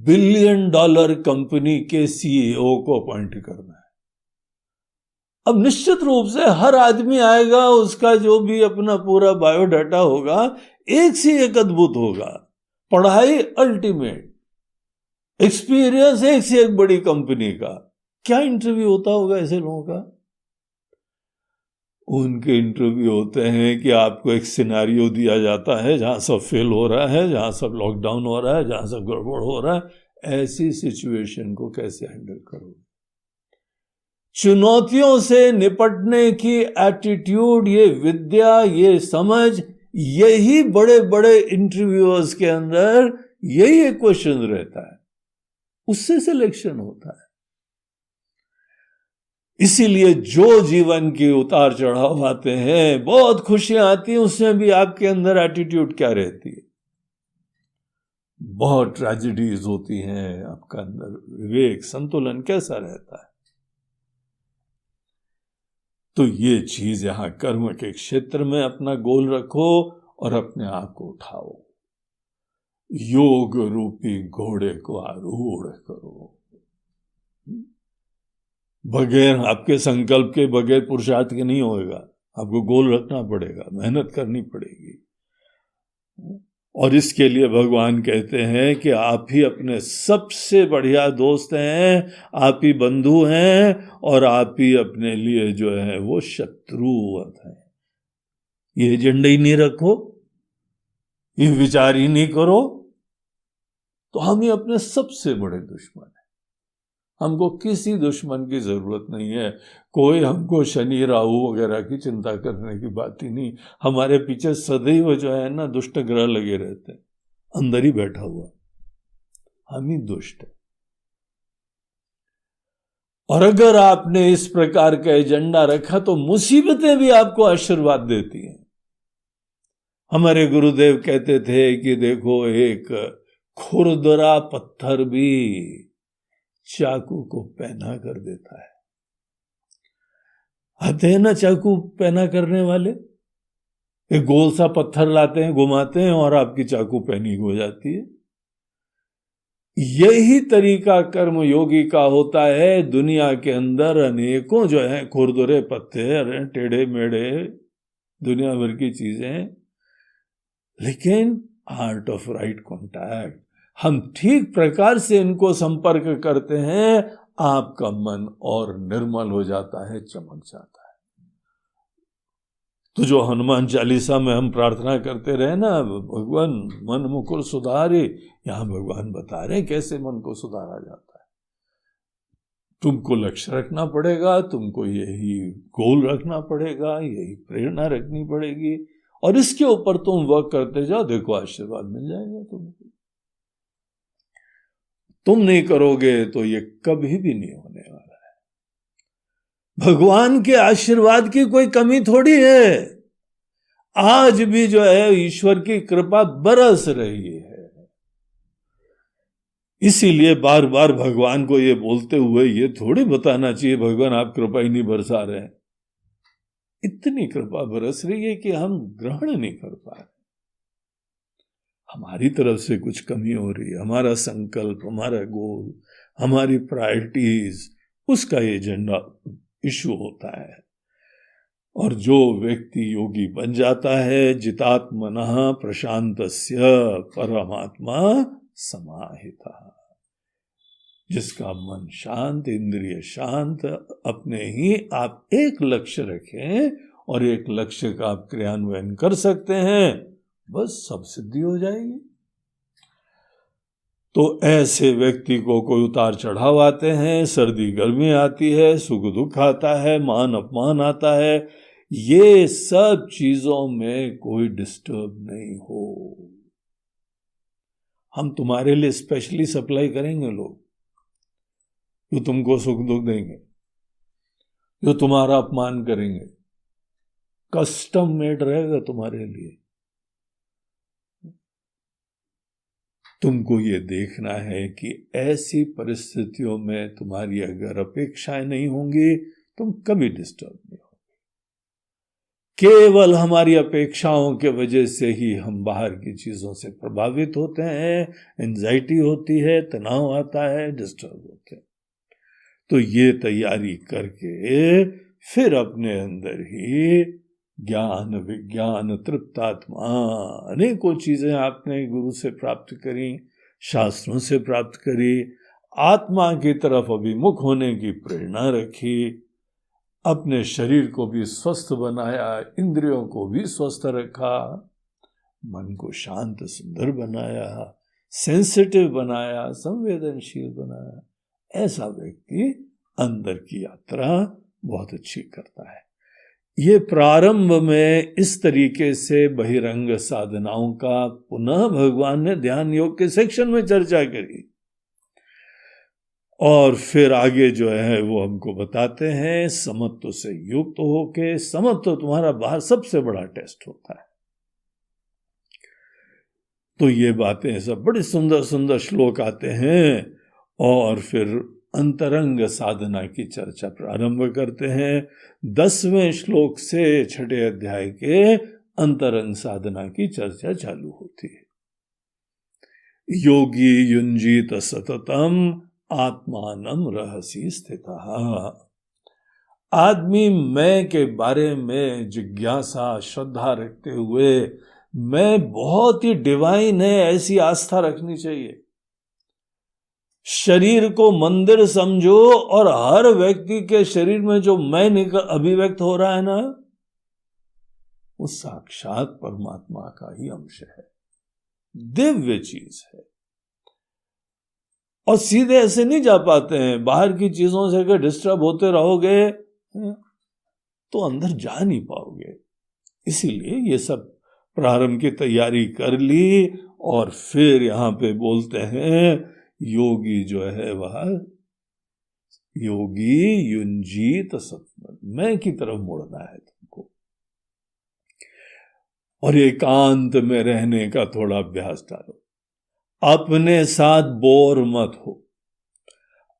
बिलियन कंपनी के सीईओ को अपॉइंट करना है। अब निश्चित रूप से हर आदमी आएगा, उसका जो भी अपना पूरा बायोडाटा होगा एक से एक अद्भुत होगा, पढ़ाई अल्टीमेट, एक्सपीरियंस एक से एक बड़ी कंपनी का। क्या इंटरव्यू होता होगा ऐसे लोगों का? उनके इंटरव्यू होते हैं कि आपको एक सिनारियो दिया जाता है जहां सब फेल हो रहा है, जहां सब लॉकडाउन हो रहा है, जहां सब गड़बड़ हो रहा है, ऐसी सिचुएशन को कैसे हैंडल करोगे? चुनौतियों से निपटने की एटीट्यूड, ये विद्या, ये समझ, यही बड़े बड़े इंटरव्यूअर्स के अंदर यही एक क्वेश्चन रहता है, उससे सिलेक्शन होता है। इसीलिए जो जीवन के उतार चढ़ाव आते हैं, बहुत खुशियां आती हैं, उसमें भी आपके अंदर एटीट्यूड क्या रहती है? बहुत ट्रेजेडीज होती हैं, आपका अंदर विवेक, संतुलन कैसा रहता है? तो ये चीज यहां कर्म के क्षेत्र में अपना गोल रखो और अपने आप को उठाओ, योग रूपी घोड़े को आरूढ़ करो। बगैर आपके संकल्प के, बगैर पुरुषार्थ के नहीं होएगा। आपको गोल रखना पड़ेगा, मेहनत करनी पड़ेगी। और इसके लिए भगवान कहते हैं कि आप ही अपने सबसे बढ़िया दोस्त हैं, आप ही बंधु हैं, और आप ही अपने लिए जो है वो शत्रुवत हैं। ये एजेंडा ही नहीं रखो, ये विचार ही नहीं करो, तो हम ही अपने सबसे बड़े दुश्मन हैं। हमको किसी दुश्मन की जरूरत नहीं है। कोई हमको शनि राहु वगैरह की चिंता करने की बात ही नहीं। हमारे पीछे सदैव जो है ना दुष्ट ग्रह लगे रहते हैं, अंदर ही बैठा हुआ, हम ही दुष्ट है। और अगर आपने इस प्रकार का एजेंडा रखा तो मुसीबतें भी आपको आशीर्वाद देती हैं। हमारे गुरुदेव कहते थे कि देखो, एक खुरदरा पत्थर भी चाकू को पहना कर देता है। आते हैं ना चाकू पहना करने वाले, एक गोल सा पत्थर लाते हैं, घुमाते हैं और आपकी चाकू पहनी हो जाती है। यही तरीका कर्म योगी का होता है। दुनिया के अंदर अनेकों जो है खुरदुरे पत्थर, टेढ़े मेढ़े, दुनिया भर की चीजें, लेकिन आर्ट ऑफ राइट कॉन्टैक्ट, हम ठीक प्रकार से इनको संपर्क करते हैं, आपका मन और निर्मल हो जाता है, चमक जाता है। तो जो हनुमान चालीसा में हम प्रार्थना करते रहे ना, भगवान मन मुकुर सुधारे, यहां भगवान बता रहे कैसे मन को सुधारा जाता है। तुमको लक्ष्य रखना पड़ेगा, तुमको यही गोल रखना पड़ेगा, यही प्रेरणा रखनी पड़ेगी, और इसके ऊपर तुम वर्क करते जाओ, देखो आशीर्वाद मिल जाएगा तुमको। तुम नहीं करोगे तो ये कभी भी नहीं होने वाला है। भगवान के आशीर्वाद की कोई कमी थोड़ी है। आज भी जो है ईश्वर की कृपा बरस रही है। इसीलिए बार बार भगवान को ये बोलते हुए ये थोड़ी बताना चाहिए भगवान आप कृपा ही नहीं बरसा रहे हैं। इतनी कृपा बरस रही है कि हम ग्रहण नहीं कर पा रहे। हमारी तरफ से कुछ कमी हो रही है, हमारा संकल्प, हमारा गोल, हमारी प्रायोरिटीज, उसका एजेंडा इशू होता है। और जो व्यक्ति योगी बन जाता है, जितात्मनः प्रशांतस्य परमात्मा समाहितः, जिसका मन शांत, इंद्रिय शांत, अपने ही आप एक लक्ष्य रखें और एक लक्ष्य का आप क्रियान्वयन कर सकते हैं, बस सब सिद्धि हो जाएगी। तो ऐसे व्यक्ति को कोई उतार चढ़ाव आते हैं, सर्दी गर्मी आती है, सुख दुख आता है, मान अपमान आता है, ये सब चीजों में कोई डिस्टर्ब नहीं हो। हम तुम्हारे लिए स्पेशली सप्लाई करेंगे लोग, जो तुमको सुख दुख देंगे, जो तुम्हारा अपमान करेंगे, कस्टम मेड रहेगा तुम्हारे लिए। तुमको ये देखना है कि ऐसी परिस्थितियों में तुम्हारी अगर अपेक्षाएं नहीं होंगी, तुम कभी डिस्टर्ब नहीं होगे। केवल हमारी अपेक्षाओं के वजह से ही हम बाहर की चीजों से प्रभावित होते हैं, एंजाइटी होती है, तनाव आता है, डिस्टर्ब होते हैं। तो ये तैयारी करके फिर अपने अंदर ही ज्ञान विज्ञान तृप्तात्मा, अनेकों चीजें आपने गुरु से प्राप्त करी, शास्त्रों से प्राप्त करी, आत्मा की तरफ अभिमुख होने की प्रेरणा रखी, अपने शरीर को भी स्वस्थ बनाया, इंद्रियों को भी स्वस्थ रखा, मन को शांत सुंदर बनाया, सेंसिटिव बनाया, संवेदनशील बनाया, ऐसा व्यक्ति अंदर की यात्रा बहुत अच्छी करता है। ये प्रारंभ में इस तरीके से बहिरंग साधनाओं का पुनः भगवान ने ध्यान योग के सेक्शन में चर्चा करी, और फिर आगे जो है वो हमको बताते हैं समत्व से युक्त होके, समत्व तुम्हारा बाहर सबसे बड़ा टेस्ट होता है। तो ये बातें सब बड़े सुंदर सुंदर श्लोक आते हैं, और फिर अंतरंग साधना की चर्चा प्रारंभ करते हैं। 10वें श्लोक से 6ठे अध्याय के अंतरंग साधना की चर्चा चालू होती है। योगी युंजीत सततम आत्मानं रहसि स्थितः। आदमी मैं के बारे में जिज्ञासा श्रद्धा रखते हुए, मैं बहुत ही डिवाइन है ऐसी आस्था रखनी चाहिए। शरीर को मंदिर समझो, और हर व्यक्ति के शरीर में जो मैं अभिव्यक्त हो रहा है ना, वो साक्षात परमात्मा का ही अंश है, दिव्य चीज है। और सीधे ऐसे नहीं जा पाते हैं, बाहर की चीजों से अगर डिस्टर्ब होते रहोगे तो अंदर जा नहीं पाओगे। इसीलिए ये सब प्रारंभ की तैयारी कर ली, और फिर यहां पे बोलते हैं योगी जो है वह योगी युंजीत सतत, मैं की तरफ मुड़ना है तुमको, और एकांत में रहने का थोड़ा अभ्यास डालो। अपने साथ बोर मत हो,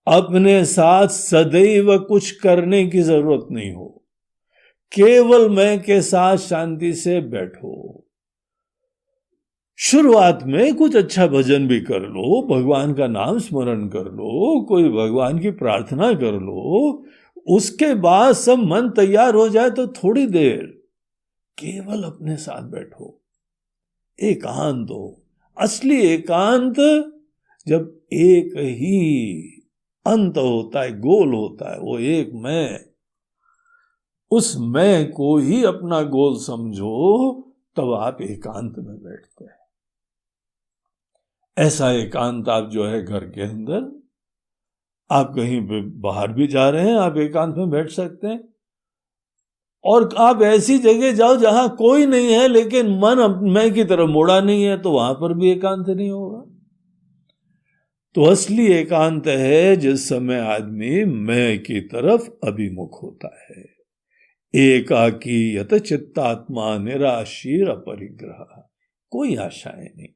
अपने साथ सदैव कुछ करने की जरूरत नहीं हो, केवल मैं के साथ शांति से बैठो। शुरुआत में कुछ अच्छा भजन भी कर लो, भगवान का नाम स्मरण कर लो, कोई भगवान की प्रार्थना कर लो, उसके बाद सब मन तैयार हो जाए तो थोड़ी देर केवल अपने साथ बैठो, एकांत हो। असली एकांत जब एक ही अंत होता है, गोल होता है, वो एक मैं, उस मैं को ही अपना गोल समझो, तब आप एकांत में बैठते हैं। ऐसा एकांत आप जो है घर के अंदर, आप कहीं बाहर भी जा रहे हैं, आप एकांत में बैठ सकते हैं, और आप ऐसी जगह जाओ जहां कोई नहीं है लेकिन मन मैं की तरफ मुड़ा नहीं है, तो वहां पर भी एकांत नहीं होगा। तो असली एकांत है जिस समय आदमी मैं की तरफ अभिमुख होता है। एकाकी यत चित्तात्मा निराशीर अपरिग्रह, कोई आशाएं नहीं।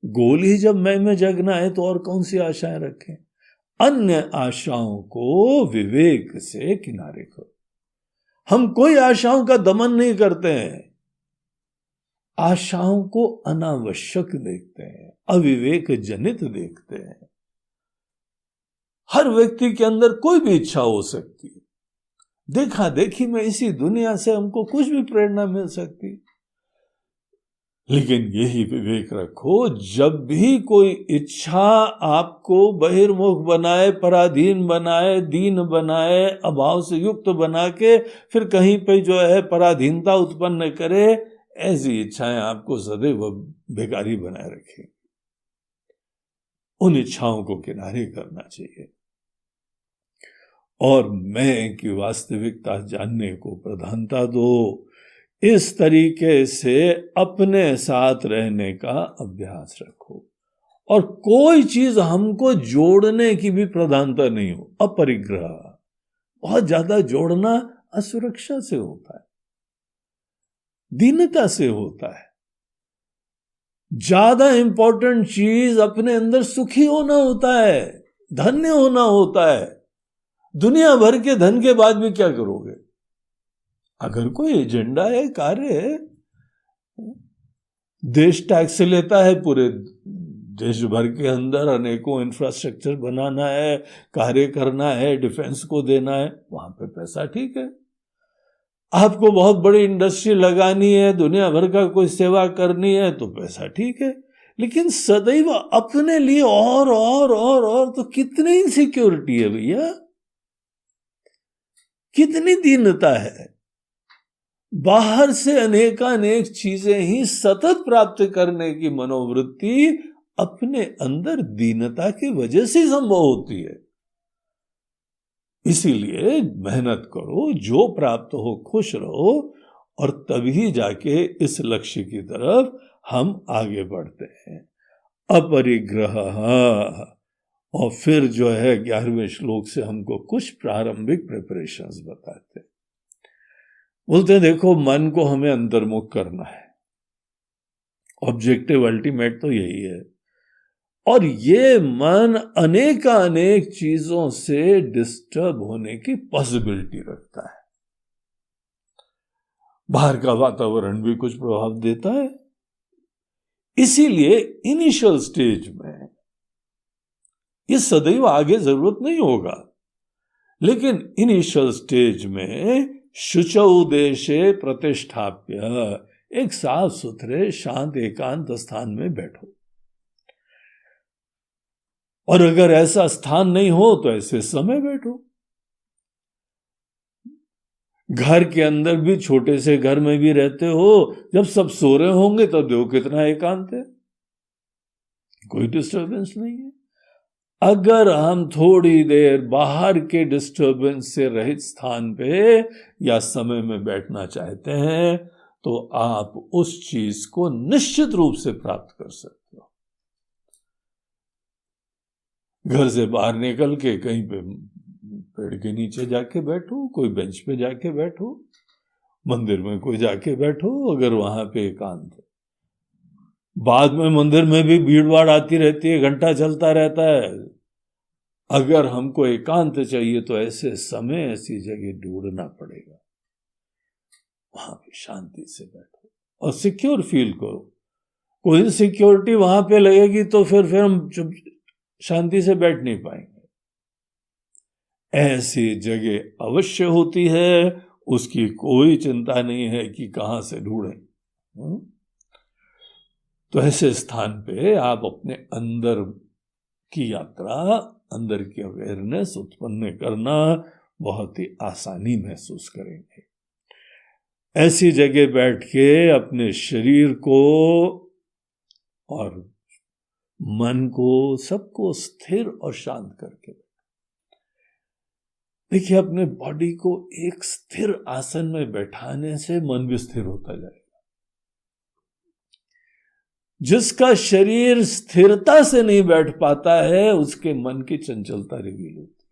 गोल ही जब मैं में जगना है तो और कौन सी आशाएं रखें। अन्य आशाओं को विवेक से किनारे करो। हम कोई आशाओं का दमन नहीं करते हैं, आशाओं को अनावश्यक देखते हैं, अविवेक जनित देखते हैं। हर व्यक्ति के अंदर कोई भी इच्छा हो सकती है, देखा देखी में इसी दुनिया से हमको कुछ भी प्रेरणा मिल सकती है। लेकिन यही विवेक रखो, जब भी कोई इच्छा आपको बहिर्मुख बनाए, पराधीन बनाए, दीन बनाए, अभाव से युक्त बना के फिर कहीं पे जो है पराधीनता उत्पन्न करे, ऐसी इच्छाएं आपको सदैव बेकारी बनाए रखें। उन इच्छाओं को किनारे करना चाहिए और मैं की वास्तविकता जानने को प्रधानता दो। इस तरीके से अपने साथ रहने का अभ्यास रखो और कोई चीज हमको जोड़ने की भी प्रधानता नहीं हो। अपरिग्रह, बहुत ज्यादा जोड़ना असुरक्षा से होता है, दीनता से होता है। ज्यादा इंपॉर्टेंट चीज अपने अंदर सुखी होना होता है, धन्य होना होता है। दुनिया भर के धन के बाद भी क्या करोगे? अगर कोई एजेंडा है, कार्य है, देश टैक्स लेता है, पूरे देश भर के अंदर अनेकों इंफ्रास्ट्रक्चर बनाना है, कार्य करना है, डिफेंस को देना है, वहां पे पैसा ठीक है। आपको बहुत बड़ी इंडस्ट्री लगानी है, दुनिया भर का कोई सेवा करनी है, तो पैसा ठीक है। लेकिन सदैव अपने लिए और तो कितनी इनसिक्योरिटी है भैया, कितनी दीनता है। बाहर से अनेकानेक चीजें ही सतत प्राप्त करने की मनोवृत्ति अपने अंदर दीनता की वजह से संभव होती है। इसीलिए मेहनत करो, जो प्राप्त हो खुश रहो, और तभी जाके इस लक्ष्य की तरफ हम आगे बढ़ते हैं। अपरिग्रह। और फिर जो है 11वें श्लोक से हमको कुछ प्रारंभिक प्रिपरेशंस बताते हैं। बोलते हैं देखो, मन को हमें अंतर्मुख करना है, ऑब्जेक्टिव अल्टीमेट तो यही है। और ये मन अनेक चीजों से डिस्टर्ब होने की पॉसिबिलिटी रखता है। बाहर का वातावरण भी कुछ प्रभाव देता है। इसीलिए इनिशियल स्टेज में ये सदैव आगे जरूरत नहीं होगा, लेकिन इनिशियल स्टेज में शुचौ देशे प्रतिष्ठाप्य, एक साफ सुथरे शांत एकांत स्थान में बैठो। और अगर ऐसा स्थान नहीं हो तो ऐसे समय बैठो। घर के अंदर भी, छोटे से घर में भी रहते हो, जब सब सो रहे होंगे तब देखो कितना एकांत है, कोई डिस्टरबेंस नहीं है। अगर हम थोड़ी देर बाहर के डिस्टरबेंस से रहित स्थान पे या समय में बैठना चाहते हैं, तो आप उस चीज को निश्चित रूप से प्राप्त कर सकते हो। घर से बाहर निकल के कहीं पे पेड़ के नीचे जाके बैठो, कोई बेंच पे जाके बैठो, मंदिर में कोई जाके बैठो, अगर वहां पे एकांत है। बाद में मंदिर में भी भीड़ भाड़ आती रहती है, घंटा चलता रहता है। अगर हमको एकांत चाहिए तो ऐसे समय, ऐसी जगह ढूंढना पड़ेगा, वहां पे शांति से बैठो और सिक्योर फील करो। कोई सिक्योरिटी वहां पे लगेगी तो फिर हम चुप शांति से बैठ नहीं पाएंगे। ऐसी जगह अवश्य होती है, उसकी कोई चिंता नहीं है कि कहां से ढूंढें। तो ऐसे स्थान पे आप अपने अंदर की यात्रा, अंदर की अवेयरनेस उत्पन्न करना बहुत ही आसानी महसूस करेंगे। ऐसी जगह बैठ के अपने शरीर को और मन को, सबको स्थिर और शांत करके देखिए, अपने बॉडी को एक स्थिर आसन में बैठाने से मन भी स्थिर होता जाएगा। जिसका शरीर स्थिरता से नहीं बैठ पाता है, उसके मन की चंचलता रिवील होती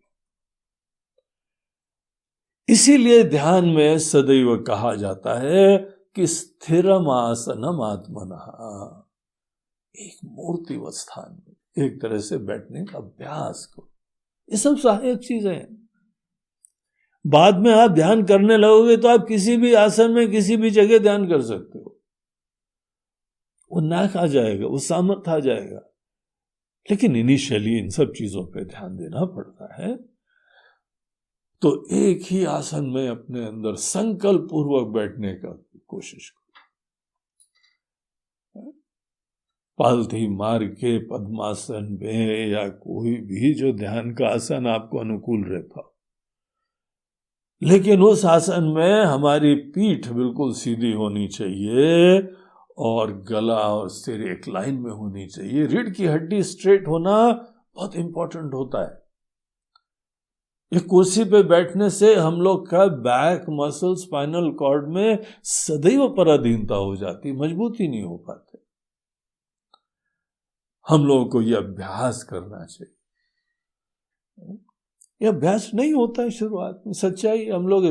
है। इसीलिए ध्यान में सदैव कहा जाता है कि स्थिरम आसनम आत्मनः, एक मूर्तिवत स्थान में एक तरह से बैठने का अभ्यास करो। ये सब सहायक चीजें हैं। बाद में आप ध्यान करने लगोगे तो आप किसी भी आसन में, किसी भी जगह ध्यान कर सकते हो, वो नाक आ जाएगा, वो सामर्थ्य आ जाएगा। लेकिन इनिशियली इन सब चीजों पे ध्यान देना पड़ता है। तो एक ही आसन में अपने अंदर संकल्प पूर्वक बैठने का कोशिश करो। पालथी मार के पद्मासन में या कोई भी जो ध्यान का आसन आपको अनुकूल रहता हो, लेकिन उस आसन में हमारी पीठ बिल्कुल सीधी होनी चाहिए और गला और सिर एक लाइन में होनी चाहिए। रीढ़ की हड्डी स्ट्रेट होना बहुत इंपॉर्टेंट होता है। एक कुर्सी पे बैठने से हम लोग का बैक मसल, स्पाइनल कॉर्ड में सदैव पराधीनता हो जाती, मजबूती नहीं हो पाते। हम लोगों को यह अभ्यास करना चाहिए। यह अभ्यास नहीं होता है शुरुआत में, सच्चाई। हम लोग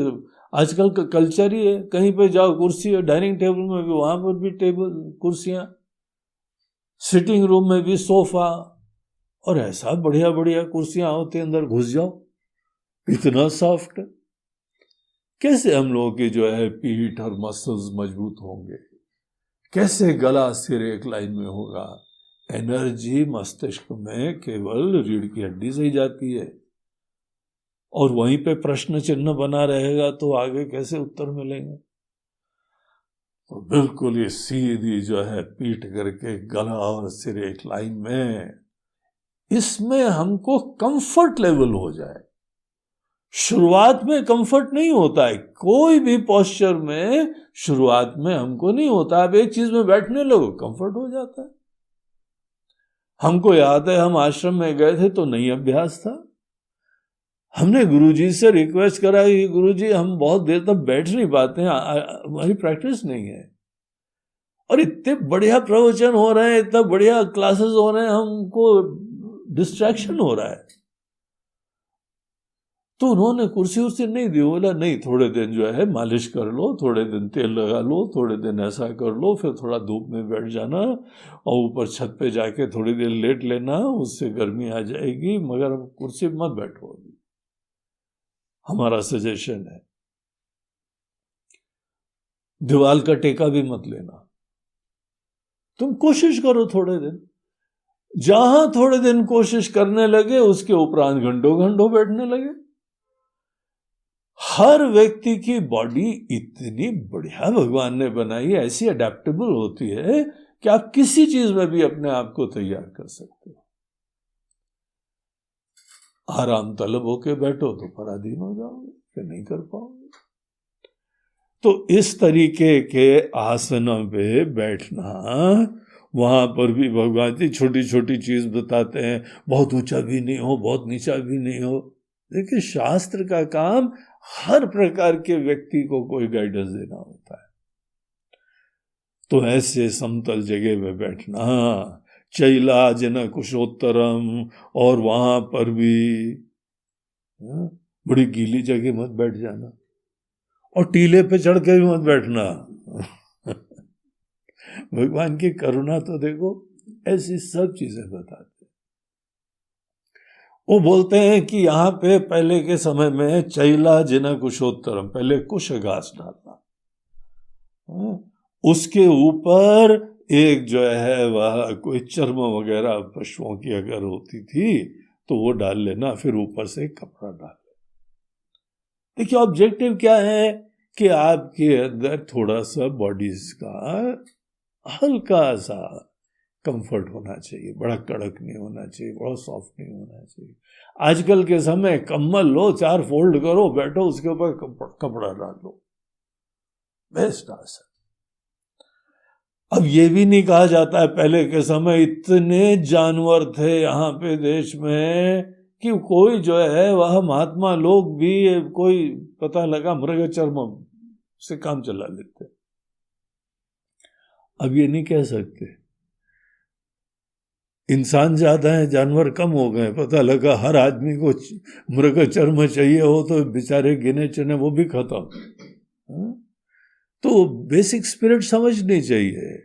आजकल का कल्चर ही है, कहीं पे जाओ कुर्सी, डाइनिंग टेबल में भी, वहां पर भी टेबल कुर्सियां, सिटिंग रूम में भी सोफा, और ऐसा बढ़िया बढ़िया कुर्सियां होती, अंदर घुस जाओ, इतना सॉफ्ट। कैसे हम लोगों की जो है पीठ और मसल्स मजबूत होंगे? कैसे गला सिर एक लाइन में होगा? एनर्जी मस्तिष्क में केवल रीढ़ की हड्डी से ही जाती है, और वहीं पे प्रश्न चिन्ह बना रहेगा तो आगे कैसे उत्तर मिलेंगे? तो बिल्कुल ये सीधी जो है पीठ करके गला और सिर एक लाइन में, इसमें हमको कंफर्ट लेवल हो जाए। शुरुआत में कंफर्ट नहीं होता है, कोई भी पोस्चर में शुरुआत में हमको नहीं होता। आप एक चीज में बैठने लगो कंफर्ट हो जाता है। हमको याद है हम आश्रम में गए थे तो नहीं अभ्यास था, हमने गुरुजी से रिक्वेस्ट करा कि गुरुजी हम बहुत देर तक बैठ नहीं पाते हैं, हमारी प्रैक्टिस नहीं है, और इतने बढ़िया प्रवचन हो रहे हैं, इतना बढ़िया क्लासेस हो रहे हैं, हमको डिस्ट्रैक्शन हो रहा है। तो उन्होंने कुर्सी उर्सी नहीं दी, बोला नहीं थोड़े दिन जो है मालिश कर लो, थोड़े दिन तेल लगा लो, थोड़े दिन ऐसा कर लो, फिर थोड़ा धूप में बैठ जाना और ऊपर छत पे जाके थोड़ी देर लेट लेना, उससे गर्मी आ जाएगी, मगर कुर्सी मत बैठो। हमारा सजेशन है दीवार का टेका भी मत लेना, तुम कोशिश करो थोड़े दिन। जहां थोड़े दिन कोशिश करने लगे उसके उपरांत घंटों घंटों बैठने लगे। हर व्यक्ति की बॉडी इतनी बढ़िया भगवान ने बनाई है, ऐसी अडेप्टेबल होती है कि आप किसी चीज में भी अपने आप को तैयार कर सकते हो। आराम तलब होके बैठो तो पराधीन हो जाओगे, फिर नहीं कर पाओगे। तो इस तरीके के आसनों पे बैठना, वहां पर भी भगवान जी छोटी छोटी चीज बताते हैं, बहुत ऊंचा भी नहीं हो, बहुत नीचा भी नहीं हो। देखिए शास्त्र का काम हर प्रकार के व्यक्ति को कोई गाइडेंस देना होता है। तो ऐसे समतल जगह में बैठना, चैला जन कुशोत्तरम, और वहां पर भी बड़ी गीली जगह मत बैठ जाना, और टीले पे चढ़ के भी मत बैठना। भगवान की करुणा तो देखो, ऐसी सब चीजें बताते। वो बोलते हैं कि यहाँ पे पहले के समय में चैला जिना कुशोत्तरम, पहले कुश घास डालना, उसके ऊपर एक जो है वह कोई चर्म वगैरह पशुओं की अगर होती थी तो वो डाल लेना, फिर ऊपर से कपड़ा डाल लेना। देखिए ऑब्जेक्टिव क्या है कि आपके अंदर थोड़ा सा बॉडीज का हल्का सा कंफर्ट होना चाहिए, बड़ा कड़क नहीं होना चाहिए, बड़ा सॉफ्ट नहीं होना चाहिए। आजकल के समय कम्बल लो, 4 फोल्ड करो, बैठो, उसके ऊपर कपड़ा डाल लो, बेस्ट आसन। अब ये भी नहीं कहा जाता है, पहले के समय इतने जानवर थे यहाँ पे देश में कि कोई जो है वह महात्मा लोग भी, कोई पता लगा मृग चर्म से काम चला लेते। अब ये नहीं कह सकते, इंसान ज्यादा है जानवर कम हो गए, पता लगा हर आदमी को मृग चर्म चाहिए हो तो बेचारे गिने चुने वो भी खत्म। तो बेसिक स्पिरिट समझनी चाहिए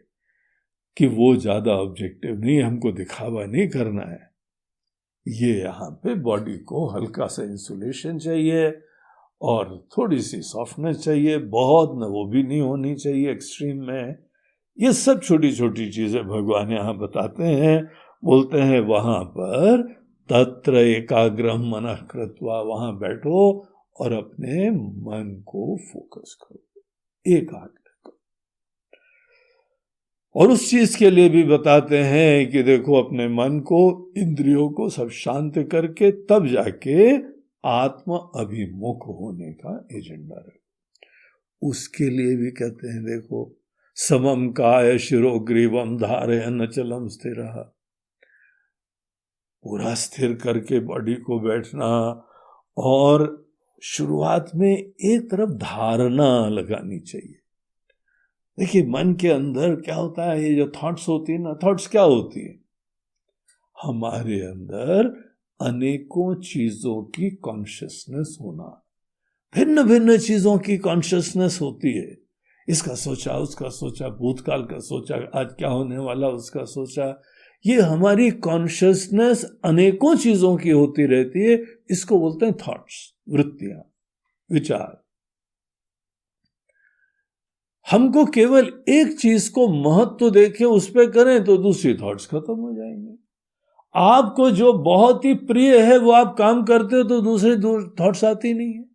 कि वो ज्यादा ऑब्जेक्टिव नहीं, हमको दिखावा नहीं करना है। ये यहाँ पे बॉडी को हल्का सा इंसुलेशन चाहिए और थोड़ी सी सॉफ्टनेस चाहिए, बहुत न वो भी नहीं होनी चाहिए एक्सट्रीम में। ये सब छोटी छोटी चीजें भगवान यहाँ बताते हैं। बोलते हैं वहां पर तत्र एकाग्रम मनः कृत्वा, वहां बैठो और अपने मन को फोकस करो, एकाग्र करो। और उस चीज के लिए भी बताते हैं कि देखो अपने मन को, इंद्रियों को सब शांत करके तब जाके आत्म अभिमुख होने का एजेंडा रखो। उसके लिए भी कहते हैं देखो, समम काय शिरो ग्रीवम धारयन् अचलम स्थिरः, पूरा स्थिर करके बॉडी को बैठना, और शुरुआत में एक तरफ धारणा लगानी चाहिए। देखिए मन के अंदर क्या होता है, ये जो थॉट्स होती है ना, थॉट्स क्या होती है, हमारे अंदर अनेकों चीजों की कॉन्शियसनेस होना, भिन्न भिन्न चीजों की कॉन्शियसनेस होती है। इसका सोचा, उसका सोचा, भूतकाल का सोचा, आज क्या होने वाला उसका सोचा। ये हमारी कॉन्शियसनेस अनेकों चीजों की होती रहती है, इसको बोलते हैं थॉट्स, वृत्तियां, विचार। हमको केवल एक चीज को महत्व देके उस पर करें तो दूसरी थॉट्स खत्म हो जाएंगे। आपको जो बहुत ही प्रिय है वो आप काम करते हो तो दूसरे थॉट्स आती नहीं है।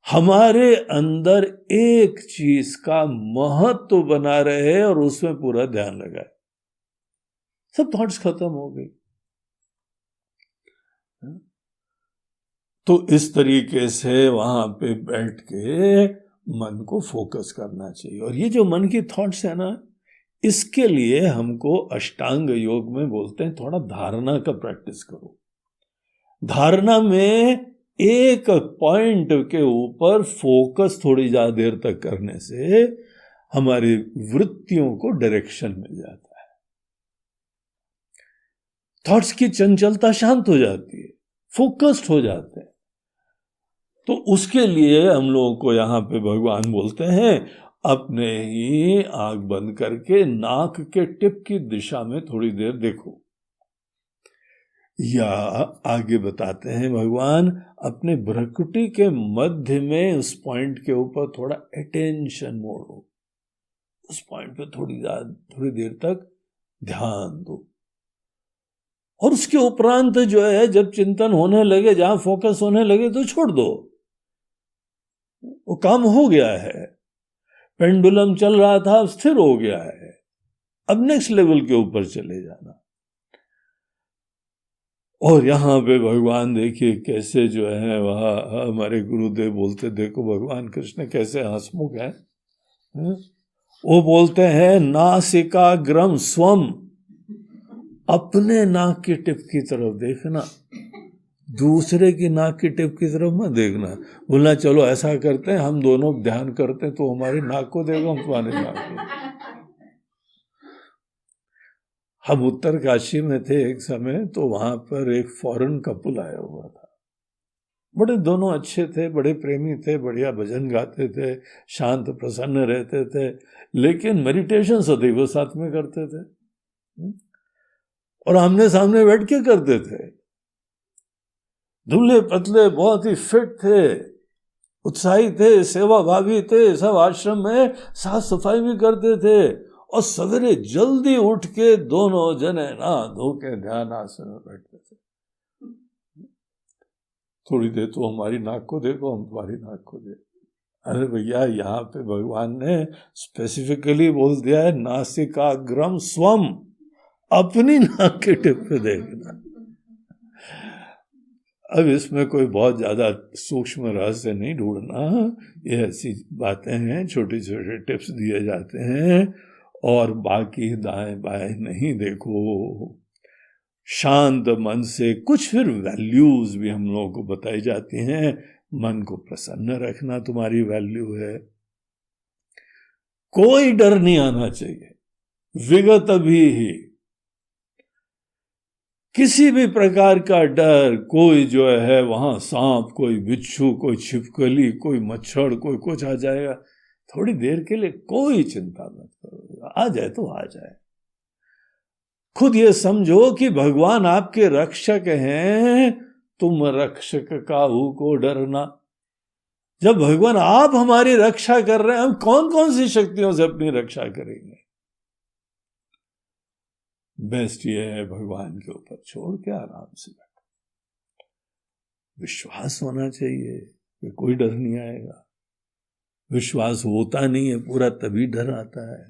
हमारे अंदर एक चीज का महत्व बना रहे और उसमें पूरा ध्यान लगाए, सब थॉट्स खत्म हो गई। तो इस तरीके से वहां पे बैठ के मन को फोकस करना चाहिए। और ये जो मन की थॉट्स है ना, इसके लिए हमको अष्टांग योग में बोलते हैं थोड़ा धारणा का प्रैक्टिस करो। धारणा में एक पॉइंट के ऊपर फोकस थोड़ी ज्यादा देर तक करने से हमारी वृत्तियों को डायरेक्शन मिल जाता है, थॉट्स की चंचलता शांत हो जाती है, फोकस्ड हो जाते हैं। तो उसके लिए हम लोगों को यहां पे भगवान बोलते हैं अपने ही आंख बंद करके नाक के टिप की दिशा में थोड़ी देर देखो, या आगे बताते हैं भगवान अपने भ्रुकुटी के मध्य में उस पॉइंट के ऊपर थोड़ा अटेंशन मोड़ो, उस पॉइंट पे थोड़ी देर तक ध्यान दो। और उसके उपरांत जो है जब चिंतन होने लगे, जहां फोकस होने लगे तो छोड़ दो, वो काम हो गया है। पेंडुलम चल रहा था, स्थिर हो गया है, अब नेक्स्ट लेवल के ऊपर चले जाना। और यहाँ पे भगवान देखिए कैसे जो है वह हमारे गुरुदेव बोलते, देखो भगवान कृष्ण कैसे हंसमुख है। वो बोलते हैं नासिकाग्रम स्वम, अपने नाक की टिप की तरफ देखना, दूसरे की नाक की टिप की तरफ मत देखना। बोलना चलो ऐसा करते हैं, हम दोनों ध्यान करते हैं, तो हमारी नाक को देखो, हम तुम्हारे नाक को। हम उत्तर काशी में थे एक समय, तो वहां पर एक फॉरेन कपल आया हुआ था। बड़े दोनों अच्छे थे, बड़े प्रेमी थे, बढ़िया भजन गाते थे, शांत प्रसन्न रहते थे, लेकिन मेडिटेशन सदैव साथ में करते थे और आमने सामने बैठ के करते थे। दुबले पतले, बहुत ही फिट थे, उत्साही थे, सेवा भावी थे, सब आश्रम में साफ सफाई भी करते थे। और सवेरे जल्दी उठ के दोनों जने ना धो के ध्यान आसन में बैठते थे। थोड़ी देर तो हमारी नाक को देखो, हम तुम्हारी नाक को देखो। अरे भैया, यहाँ पे भगवान ने स्पेसिफिकली बोल दिया है नासिकाग्रम स्वम, अपनी नाक के टिप पे देखना। अब इसमें कोई बहुत ज्यादा सूक्ष्म रहस्य नहीं ढूंढना, ये ऐसी बातें हैं, छोटे छोटे टिप्स दिए जाते हैं। और बाकी दाएं बाएं नहीं देखो, शांत मन से कुछ फिर वैल्यूज भी हम लोगों को बताई जाती हैं। मन को प्रसन्न रखना तुम्हारी वैल्यू है, कोई डर नहीं आना चाहिए, विगत भी ही किसी भी प्रकार का डर, कोई जो है वहां सांप, कोई बिच्छू, कोई छिपकली, कोई मच्छर, कोई कुछ आ जाएगा, थोड़ी देर के लिए कोई चिंता मत करो, आ जाए तो आ जाए। खुद ये समझो कि भगवान आपके रक्षक हैं, तुम रक्षक काहू को डरना। जब भगवान आप हमारी रक्षा कर रहे हैं, हम कौन कौन सी शक्तियों से अपनी रक्षा करेंगे? बेस्ट ये है भगवान के ऊपर छोड़ के आराम से बैठो। विश्वास होना चाहिए कि कोई डर नहीं आएगा। विश्वास होता नहीं है पूरा, तभी डर आता है।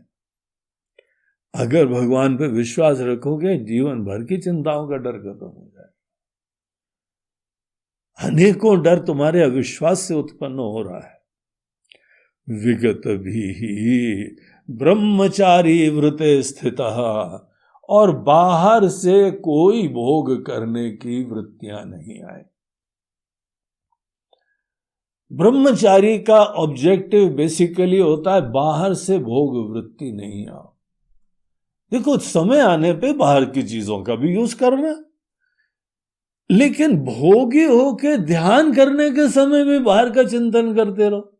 अगर भगवान पे विश्वास रखोगे, जीवन भर की चिंताओं का डर खत्म हो जाए। अनेकों डर तुम्हारे अविश्वास से उत्पन्न हो रहा है। विगत भी ब्रह्मचारी वृते स्थितः, और बाहर से कोई भोग करने की वृत्तियां नहीं आए। ब्रह्मचारी का ऑब्जेक्टिव बेसिकली होता है बाहर से भोग वृत्ति नहीं आओ। देखो, समय आने पे बाहर की चीजों का भी यूज करना, लेकिन भोगी होके ध्यान करने के समय भी बाहर का चिंतन करते रहो।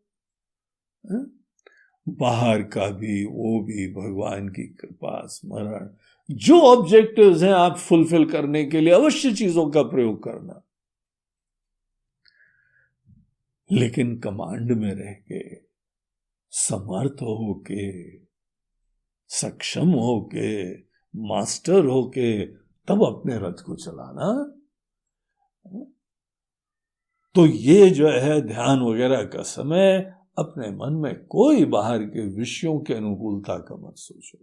बाहर का भी, वो भी भगवान की कृपा, स्मरण, जो ऑब्जेक्टिव्स हैं आप फुलफिल करने के लिए अवश्य चीजों का प्रयोग करना, लेकिन कमांड में रह के, समर्थ होके, सक्षम होके, मास्टर होके तब अपने रथ को चलाना। तो ये जो है ध्यान वगैरह का समय, अपने मन में कोई बाहर के विषयों की अनुकूलता का मत सोचो।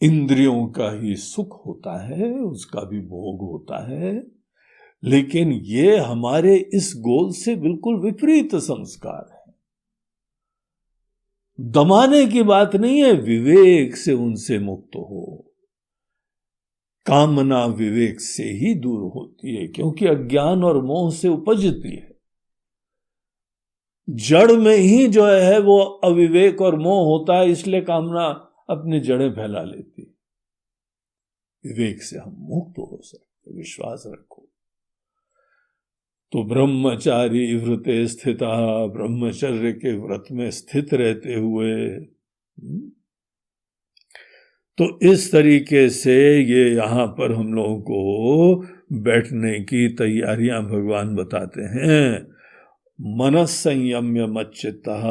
इंद्रियों का ही सुख होता है, उसका भी भोग होता है, लेकिन ये हमारे इस गोल से बिल्कुल विपरीत संस्कार है। दमाने की बात नहीं है, विवेक से उनसे मुक्त हो। कामना विवेक से ही दूर होती है, क्योंकि अज्ञान और मोह से उपजती है। जड़ में ही जो है वो अविवेक और मोह होता है, इसलिए कामना अपनी जड़ें फैला लेती है। विवेक से हम मुक्त हो सकते, विश्वास रखो। तो ब्रह्मचारी व्रते स्थिता, ब्रह्मचर्य के व्रत में स्थित रहते हुए, तो इस तरीके से ये यहाँ पर हम लोगों को बैठने की तैयारियां भगवान बताते हैं। मनः संयम्य मच्चित्तः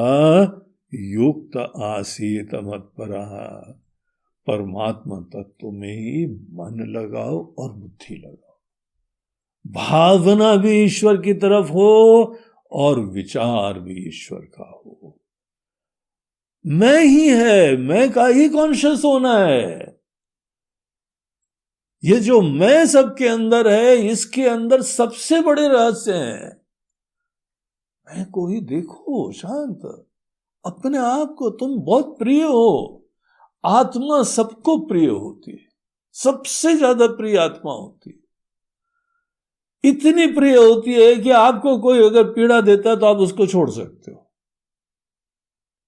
युक्त आसीत मत्परः। परमात्मा तत्व में ही मन लगाओ और बुद्धि लगाओ। भावना भी ईश्वर की तरफ हो और विचार भी ईश्वर का हो। मैं ही है, मैं का ही कॉन्शियस होना है। ये जो मैं सबके अंदर है, इसके अंदर सबसे बड़े रहस्य हैं। मैं को ही देखो शांत, अपने आप को। तुम बहुत प्रिय हो। आत्मा सबको प्रिय होती है, सबसे ज्यादा प्रिय आत्मा होती है। इतनी प्रिय होती है कि आपको कोई अगर पीड़ा देता है तो आप उसको छोड़ सकते हो।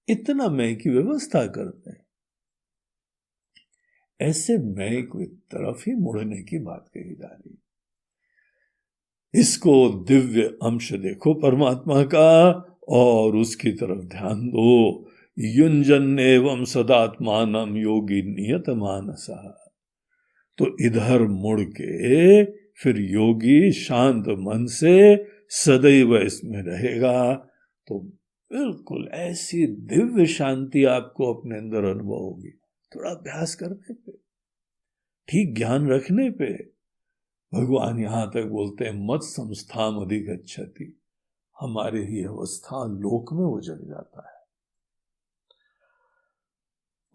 इतना मैं की व्यवस्था करते हैं। ऐसे मैं की तरफ ही मुड़ने की बात कही जा रही है। इसको दिव्य अंश देखो परमात्मा का और उसकी तरफ ध्यान दो। युंजन एवं सदात्मानम योगी नियत मानसा। तो इधर मुड़ के फिर योगी शांत मन से सदैव इसमें रहेगा, तो बिल्कुल ऐसी दिव्य शांति आपको अपने अंदर अनुभव होगी। थोड़ा अभ्यास करने पे, ठीक ज्ञान रखने पे। भगवान यहां तक बोलते हैं मत संस्थाम अधिगच्छति। हमारे ही अवस्था लोक में वो जग जाता है।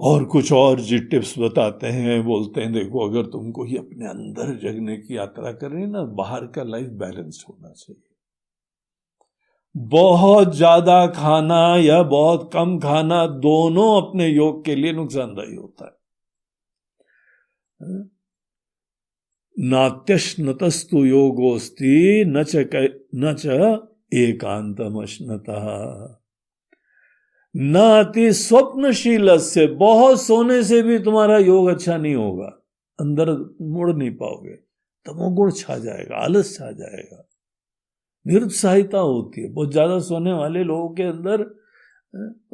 और कुछ और जी टिप्स बताते हैं, बोलते हैं देखो अगर तुमको ही अपने अंदर जगने की यात्रा करनी ना, बाहर का लाइफ बैलेंस होना चाहिए। बहुत ज्यादा खाना या बहुत कम खाना दोनों अपने योग के लिए नुकसानदायी होता है। नात्यश्नतस्तु योगोस्ति न च एकांतमश्नतः। न अति स्वप्नशील से, बहुत सोने से भी तुम्हारा योग अच्छा नहीं होगा, अंदर मुड़ नहीं पाओगे, तमोगुण छा जाएगा, आलस छा जाएगा, निरुत्साहिता होती है। बहुत ज्यादा सोने वाले लोगों के अंदर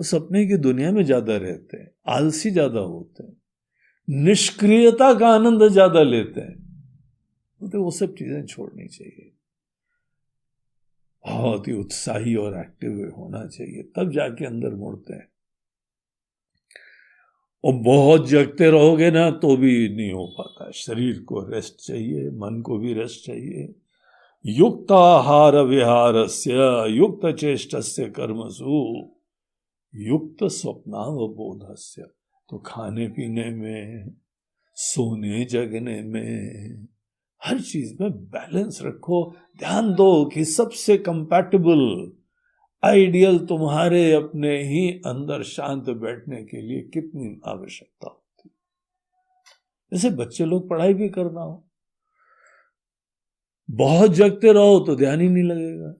सपने की दुनिया में ज्यादा रहते हैं, आलसी ज्यादा होते हैं, निष्क्रियता का आनंद ज्यादा लेते हैं। तो वो सब चीजें छोड़नी चाहिए। बहुत ही उत्साही और एक्टिव होना चाहिए, तब जाके अंदर मुड़ते हैं। और बहुत जगते रहोगे ना तो भी नहीं हो पाता। शरीर को रेस्ट चाहिए, मन को भी रेस्ट चाहिए। युक्त आहार विहारस्य युक्त चेष्टस्य कर्मसु युक्त स्वप्नावबोधस्य। तो खाने पीने में, सोने जगने में, हर चीज में बैलेंस रखो। ध्यान दो कि सबसे कंपैटिबल आइडियल तुम्हारे अपने ही अंदर शांत बैठने के लिए कितनी आवश्यकता होती है। जैसे बच्चे लोग पढ़ाई भी करना हो, बहुत जगते रहो तो ध्यान ही नहीं लगेगा,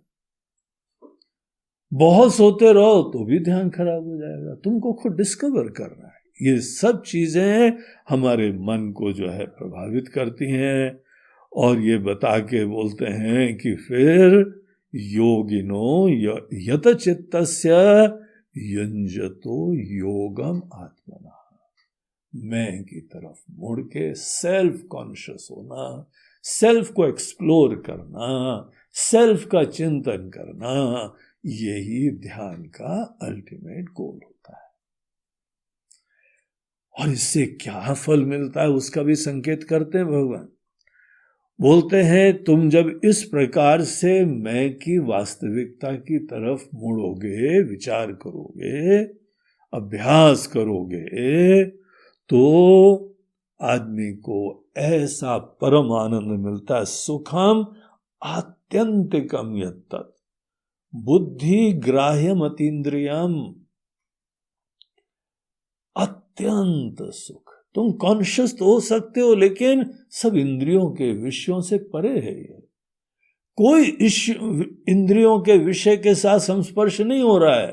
बहुत सोते रहो तो भी ध्यान खराब हो जाएगा। तुमको खुद डिस्कवर करना है। ये सब चीजें हमारे मन को जो है प्रभावित करती हैं। और ये बता के बोलते हैं कि फिर योगिनो यत चित्तस्य युञ्जतो योगम आत्मना। मैं की तरफ मुड़ के सेल्फ कॉन्शियस होना, सेल्फ को एक्सप्लोर करना, सेल्फ का चिंतन करना, यही ध्यान का अल्टीमेट गोल होता है। और इससे क्या फल मिलता है उसका भी संकेत करते हैं भगवान। बोलते हैं तुम जब इस प्रकार से मैं की वास्तविकता की तरफ मुड़ोगे, विचार करोगे, अभ्यास करोगे, तो आदमी को ऐसा परम आनंद मिलता है, सुखम आत्यंतिकम यत्तत् बुद्धि ग्राह्यम अतीन्द्रियम, अत्यंत सुख। तुम कॉन्शियस तो हो सकते हो लेकिन सब इंद्रियों के विषयों से परे है। ये कोई इंद्रियों के विषय के साथ संस्पर्श नहीं हो रहा है,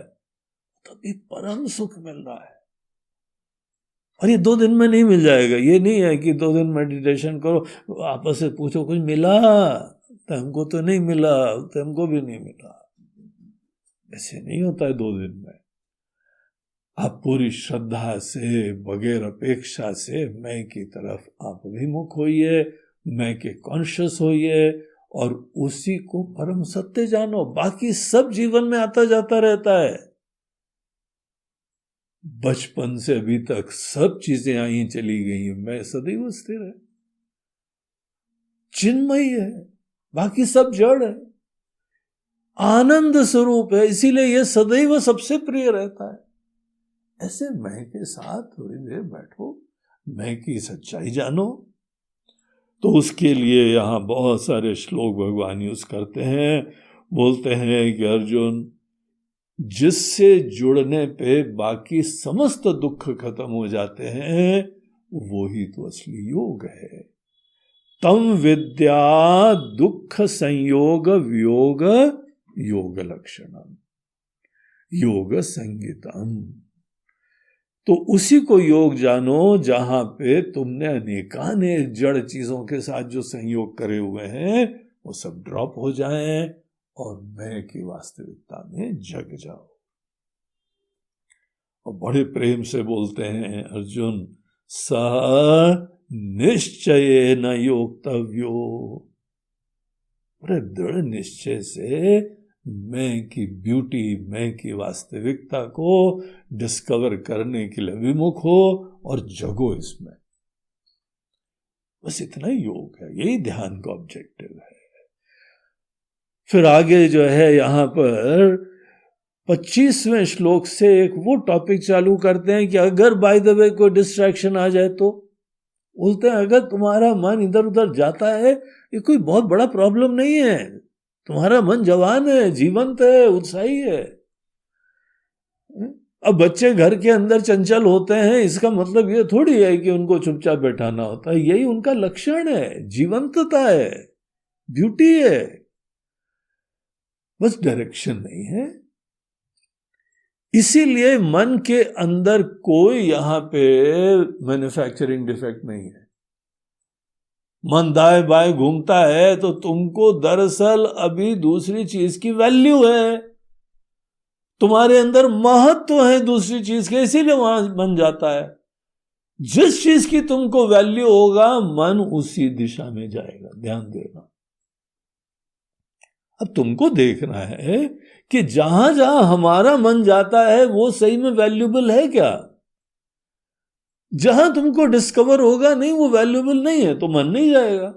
तभी परम सुख मिल रहा है। और ये 2 दिन में नहीं मिल जाएगा। ये नहीं है कि 2 दिन मेडिटेशन करो, आपस से पूछो कुछ मिला तो हमको तो नहीं मिला, तो हमको भी नहीं मिला। ऐसे नहीं होता है 2 दिन में। आप पूरी श्रद्धा से, बगैर अपेक्षा से मैं की तरफ आप अभिमुख होइए, मैं के कॉन्शियस होइए और उसी को परम सत्य जानो। बाकी सब जीवन में आता जाता रहता है। बचपन से अभी तक सब चीजें आई चली गई हैं, मैं सदैव स्थिर है, चिन्मयी है, बाकी सब जड़ है, आनंद स्वरूप है, इसीलिए यह सदैव सबसे प्रिय रहता है। ऐसे मैं के साथ थोड़ी देर बैठो, मैं की सच्चाई जानो। तो उसके लिए यहां बहुत सारे श्लोक भगवान यूज करते हैं। बोलते हैं कि अर्जुन, जिससे जुड़ने पे बाकी समस्त दुख खत्म हो जाते हैं, वो ही तो असली योग है। तम विद्या दुख संयोग वियोग योग लक्षणम योग संगीतम। तो उसी को योग जानो जहां पे तुमने अनेकानेक जड़ चीजों के साथ जो संयोग करे हुए हैं वो सब ड्रॉप हो जाएं और मैं की वास्तविकता में जग जाओ। और बड़े प्रेम से बोलते हैं अर्जुन, स निश्चय न योक्तव्यो, बड़े दृढ़ निश्चय से मैं की ब्यूटी, मैं की वास्तविकता को डिस्कवर करने के लिए विमुख हो और जगो इसमें। बस इतना ही योग है, यही ध्यान का ऑब्जेक्टिव है। फिर आगे जो है यहां पर 25वें श्लोक से एक वो टॉपिक चालू करते हैं कि अगर बाय द वे कोई डिस्ट्रैक्शन आ जाए तो बोलते हैं अगर तुम्हारा मन इधर उधर जाता है, ये कोई बहुत बड़ा प्रॉब्लम नहीं है। तुम्हारा मन जवान है, जीवंत है, उत्साही है। अब बच्चे घर के अंदर चंचल होते हैं, इसका मतलब ये थोड़ी है कि उनको चुपचाप बैठाना होता है। यही उनका लक्षण है, जीवंतता है, ब्यूटी है, बस डायरेक्शन नहीं है। इसीलिए मन के अंदर कोई यहां पे मैन्युफैक्चरिंग डिफेक्ट नहीं है। मन दाएं बाएं घूमता है तो तुमको दरअसल अभी दूसरी चीज की वैल्यू है, तुम्हारे अंदर महत्व है दूसरी चीज के, इसीलिए वहां मन जाता है। जिस चीज की तुमको वैल्यू होगा मन उसी दिशा में जाएगा। ध्यान देना। अब तुमको देखना है कि जहां जहां हमारा मन जाता है वो सही में वैल्यूबल है क्या। जहां तुमको डिस्कवर होगा नहीं वो वैल्यूबल नहीं है तो मन नहीं जाएगा।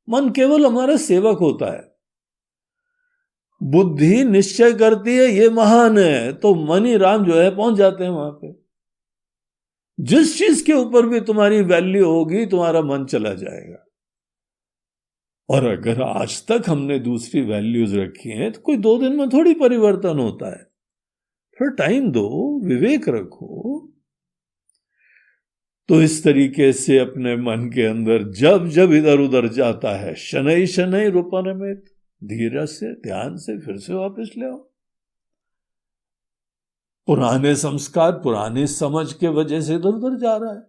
मन केवल हमारा सेवक होता है। बुद्धि निश्चय करती है ये महान है तो मन ही राम जो है पहुंच जाते हैं वहां पे। जिस चीज के ऊपर भी तुम्हारी वैल्यू होगी तुम्हारा मन चला जाएगा। और अगर आज तक हमने दूसरी वैल्यूज रखी हैं तो कोई 2 दिन में थोड़ी परिवर्तन होता है। फिर टाइम दो, विवेक रखो। तो इस तरीके से अपने मन के अंदर जब जब इधर उधर जाता है शनै शनै रूपनमेत, धीरज से ध्यान से फिर से वापस ले आओ। पुराने संस्कार पुरानी समझ के वजह से इधर उधर जा रहा है,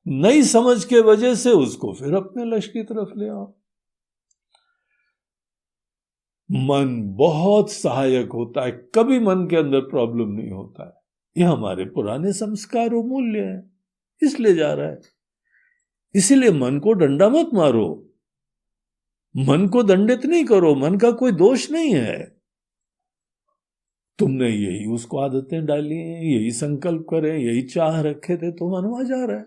नई समझ के वजह से उसको फिर अपने लक्ष्य की तरफ ले आओ। मन बहुत सहायक होता है, कभी मन के अंदर प्रॉब्लम नहीं होता है। ये हमारे पुराने संस्कार और मूल्य हैं, इसलिए जा रहा है। इसीलिए मन को डंडा मत मारो, मन को दंडित नहीं करो, मन का कोई दोष नहीं है। तुमने यही उसको आदतें डाली हैं, यही संकल्प करे, यही चाह रखे थे, तो मनवा जा रहा है।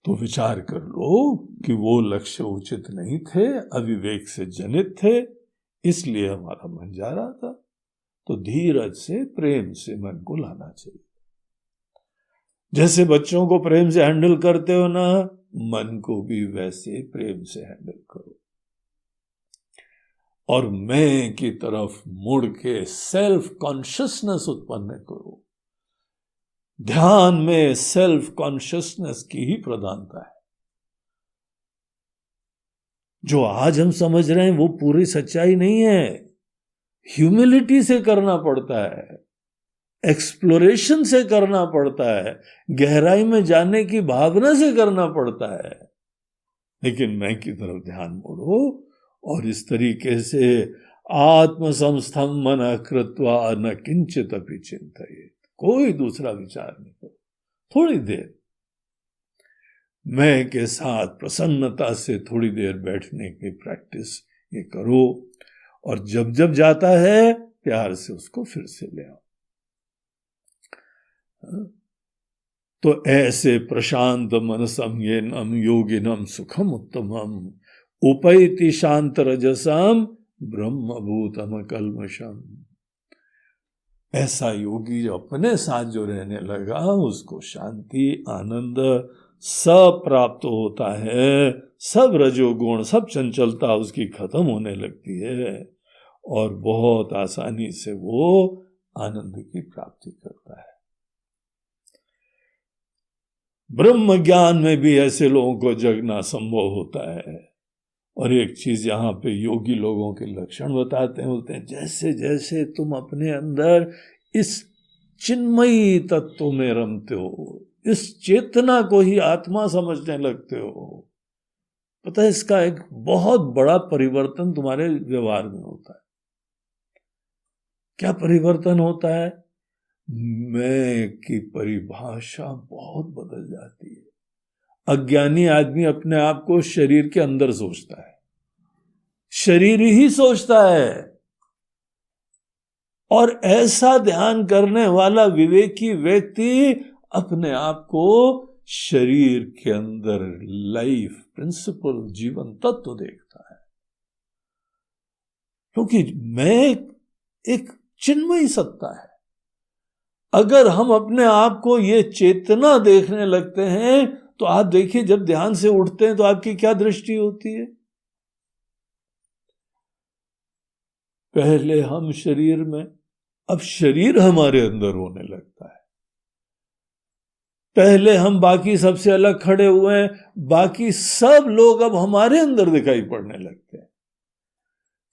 तो विचार कर लो कि वो लक्ष्य उचित नहीं थे, अविवेक से जनित थे, इसलिए हमारा मन जा रहा था। तो धीरज से, प्रेम से मन को लाना चाहिए। जैसे बच्चों को प्रेम से हैंडल करते हो ना, मन को भी वैसे प्रेम से हैंडल करो। और मैं की तरफ मुड़ के सेल्फ कॉन्शियसनेस उत्पन्न करो। ध्यान में सेल्फ कॉन्शियसनेस की ही प्रधानता है। जो आज हम समझ रहे हैं वो पूरी सच्चाई नहीं है। ह्यूमिलिटी से करना पड़ता है, एक्सप्लोरेशन से करना पड़ता है, गहराई में जाने की भावना से करना पड़ता है। लेकिन मैं की तरफ ध्यान मोड़ो और इस तरीके से आत्म संस्थम मन कृत्वा न किंचित अपि चिंतयेत्, कोई दूसरा विचार नहीं करो। थोड़ी देर मैं के साथ प्रसन्नता से थोड़ी देर बैठने की प्रैक्टिस ये करो, और जब जब जाता है प्यार से उसको फिर से ले आओ। तो ऐसे प्रशांत मनसम येनम योगिनम सुखम उत्तमम उपैति शांत रजसम ब्रह्मभूतम कल्मषम। ऐसा योगी जो अपने साथ जो रहने लगा, उसको शांति, आनंद सब प्राप्त होता है। सब रजोगुण, सब चंचलता उसकी खत्म होने लगती है और बहुत आसानी से वो आनंद की प्राप्ति करता है। ब्रह्म ज्ञान में भी ऐसे लोगों को जगना संभव होता है। और एक चीज यहाँ पे योगी लोगों के लक्षण बताते हैं, बोलते हैं जैसे जैसे तुम अपने अंदर इस चिन्मयी तत्व में रमते हो, इस चेतना को ही आत्मा समझने लगते हो, पता है इसका एक बहुत बड़ा परिवर्तन तुम्हारे व्यवहार में होता है। क्या परिवर्तन होता है? मैं की परिभाषा बहुत बदल जाती है। अज्ञानी आदमी अपने आप को शरीर के अंदर सोचता है, शरीर ही सोचता है, और ऐसा ध्यान करने वाला विवेकी व्यक्ति अपने आप को शरीर के अंदर लाइफ प्रिंसिपल, जीवन तत्व देखता है। क्योंकि मैं एक चिन्मयी सत्ता है। अगर हम अपने आप को ये चेतना देखने लगते हैं तो आप देखिए, जब ध्यान से उठते हैं तो आपकी क्या दृष्टि होती है? पहले हम शरीर में, अब शरीर हमारे अंदर होने लगता है। पहले हम बाकी सबसे अलग खड़े हुए हैं, बाकी सब लोग अब हमारे अंदर दिखाई पड़ने लगते हैं।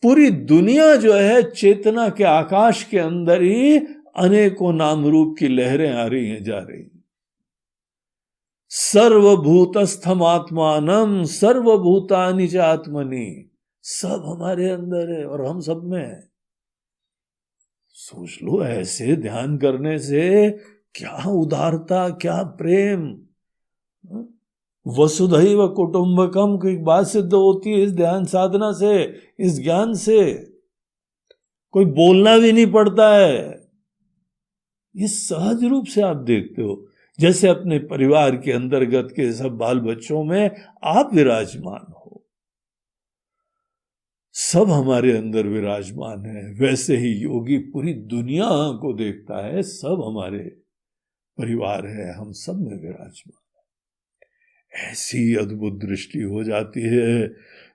पूरी दुनिया जो है चेतना के आकाश के अंदर ही अनेकों नाम रूप की लहरें आ रही हैं, जा रही हैं। सर्वभूतस्थम आत्मानम सर्वभूतानि च आत्मनि, सब हमारे अंदर है और हम सब में है। सोच लो, ऐसे ध्यान करने से क्या उदारता, क्या प्रेम। वसुधैव कुटुंबकम की बात सिद्ध होती है इस ध्यान साधना से, इस ज्ञान से। कोई बोलना भी नहीं पड़ता है, ये सहज रूप से आप देखते हो। जैसे अपने परिवार के अंतर्गत के सब बाल बच्चों में आप विराजमान हो, सब हमारे अंदर विराजमान है, वैसे ही योगी पूरी दुनिया को देखता है, सब हमारे परिवार है, हम सब में विराजमान है। ऐसी अद्भुत दृष्टि हो जाती है,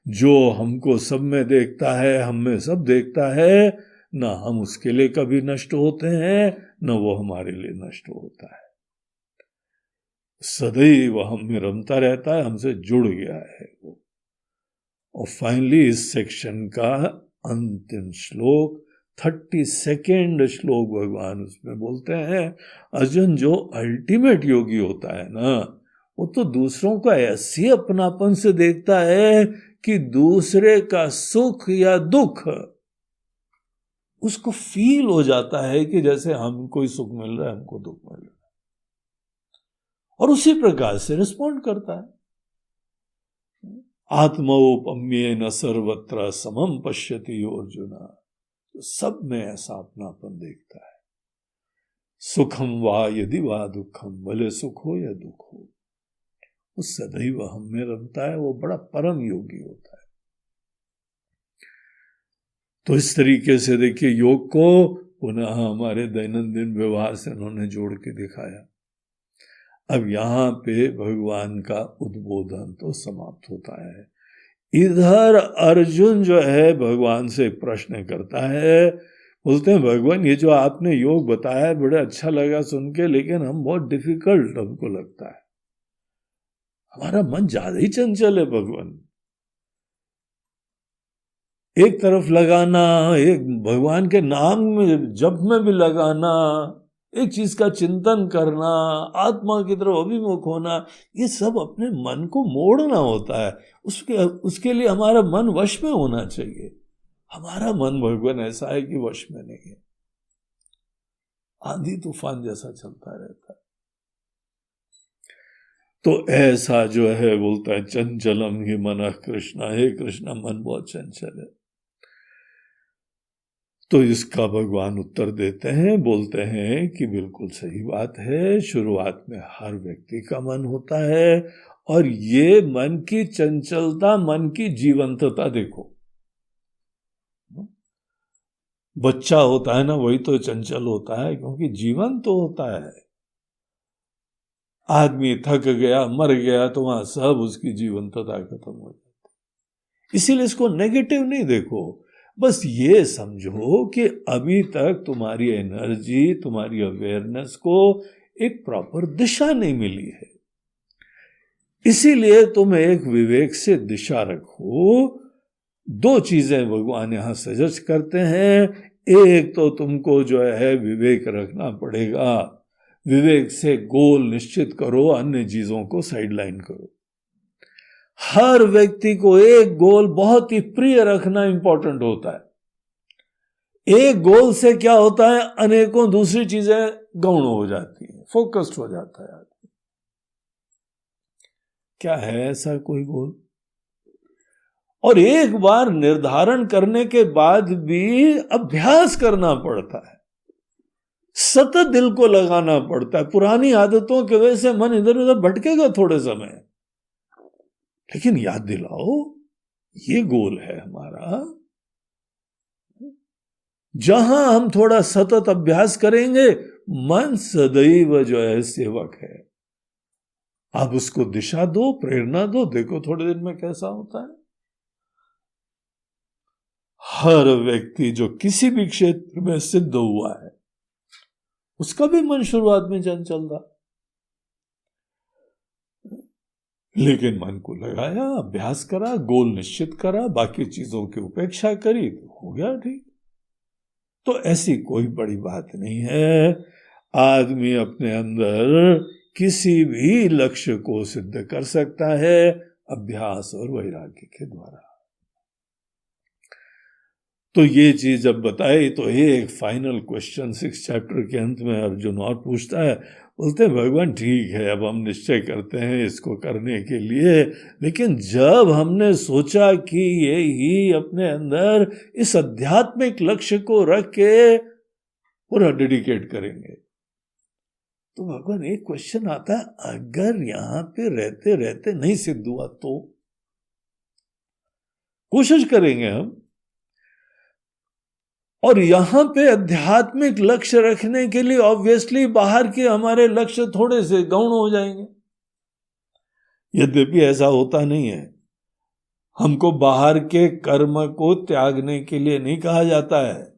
जो हमको सब में देखता है, हम में सब देखता है, ना हम उसके लिए कभी नष्ट होते हैं, न वो हमारे लिए नष्ट होता है। सदैव हम में रमता रहता है, हमसे जुड़ गया है वो। और फाइनली इस सेक्शन का अंतिम श्लोक, 32वां श्लोक, भगवान उसमें बोलते हैं, अर्जुन जो अल्टीमेट योगी होता है ना, वो तो दूसरों का ऐसे अपनापन से देखता है कि दूसरे का सुख या दुख उसको फील हो जाता है कि जैसे हमको सुख मिल रहा है, हमको दुख मिल रहा है, और उसी प्रकार से रिस्पॉन्ड करता है। आत्मौपम्येन सर्वत्र समम पश्यति अर्जुन। तो सब में ऐसा अपनापन देखता है। सुखम वा यदि वा दुखम, भले सुख हो या दुख हो, वो सदैव हम में रमता है। वो बड़ा परम योगी होता है। तो इस तरीके से देखिए, योग को पुनः हमारे दैनंदिन व्यवहार से उन्होंने जोड़ के दिखाया। अब यहाँ पे भगवान का उद्बोधन तो समाप्त होता है। इधर अर्जुन जो है भगवान से प्रश्न करता है, बोलते हैं भगवान ये जो आपने योग बताया बड़ा अच्छा लगा सुन के, लेकिन हम बहुत डिफिकल्ट हमको लगता है, हमारा मन ज्यादा ही चंचल है भगवान। एक तरफ लगाना, एक भगवान के नाम में जप में भी लगाना, एक चीज का चिंतन करना, आत्मा की तरफ अभिमुख होना, ये सब अपने मन को मोड़ना होता है। उसके लिए हमारा मन वश में होना चाहिए। हमारा मन भगवान ऐसा है कि वश में नहीं है, आंधी तूफान जैसा चलता रहता है। तो ऐसा जो है बोलता है चंचलम ही मन कृष्णा, हे कृष्णा मन बहुत चंचल है। तो इसका भगवान उत्तर देते हैं, बोलते हैं कि बिल्कुल सही बात है। शुरुआत में हर व्यक्ति का मन होता है, और ये मन की चंचलता, मन की जीवंतता देखो, बच्चा होता है ना, वही तो चंचल होता है, क्योंकि जीवन तो होता है। आदमी थक गया, मर गया, तो वहां सब उसकी जीवंतता खत्म हो जाती। इसीलिए इसको नेगेटिव नहीं देखो, बस ये समझो कि अभी तक तुम्हारी एनर्जी, तुम्हारी अवेयरनेस को एक प्रॉपर दिशा नहीं मिली है। इसीलिए तुम एक विवेक से दिशा रखो। दो चीजें भगवान यहां सजेस्ट करते हैं। एक तो तुमको जो है विवेक रखना पड़ेगा, विवेक से गोल निश्चित करो, अन्य चीजों को साइडलाइन करो। हर व्यक्ति को एक गोल बहुत ही प्रिय रखना इंपॉर्टेंट होता है। एक गोल से क्या होता है, अनेकों दूसरी चीजें गौण हो जाती हैं, फोकस्ड हो जाता है आदमी। क्या है ऐसा कोई गोल? और एक बार निर्धारण करने के बाद भी अभ्यास करना पड़ता है, सतत दिल को लगाना पड़ता है। पुरानी आदतों की वजह से मन इधर उधर भटकेगा थोड़े समय, लेकिन याद दिलाओ ये गोल है हमारा। जहां हम थोड़ा सतत अभ्यास करेंगे, मन सदैव जो है सेवक है। आप उसको दिशा दो, प्रेरणा दो, देखो थोड़े दिन में कैसा होता है। हर व्यक्ति जो किसी भी क्षेत्र में सिद्ध हुआ है, उसका भी मन शुरुआत में चंचल था, लेकिन मन को लगाया, अभ्यास करा, गोल निश्चित करा, बाकी चीजों की उपेक्षा करी, तो हो गया ठीक। तो ऐसी कोई बड़ी बात नहीं है। आदमी अपने अंदर किसी भी लक्ष्य को सिद्ध कर सकता है अभ्यास और वैराग्य के द्वारा। तो ये चीज जब बताई, तो एक फाइनल क्वेश्चन 6 चैप्टर के अंत में अर्जुन और पूछता है, बोलते हैं भगवान ठीक है, अब हम निश्चय करते हैं इसको करने के लिए, लेकिन जब हमने सोचा कि ये ही अपने अंदर इस आध्यात्मिक लक्ष्य को रख के पूरा डेडिकेट करेंगे, तो भगवान एक क्वेश्चन आता है, अगर यहां पे रहते रहते नहीं सिद्ध हुआ तो? कोशिश करेंगे हम, और यहां पे आध्यात्मिक लक्ष्य रखने के लिए ऑब्वियसली बाहर के हमारे लक्ष्य थोड़े से गौण हो जाएंगे। यद्यपि ऐसा होता नहीं है, हमको बाहर के कर्म को त्यागने के लिए नहीं कहा जाता है।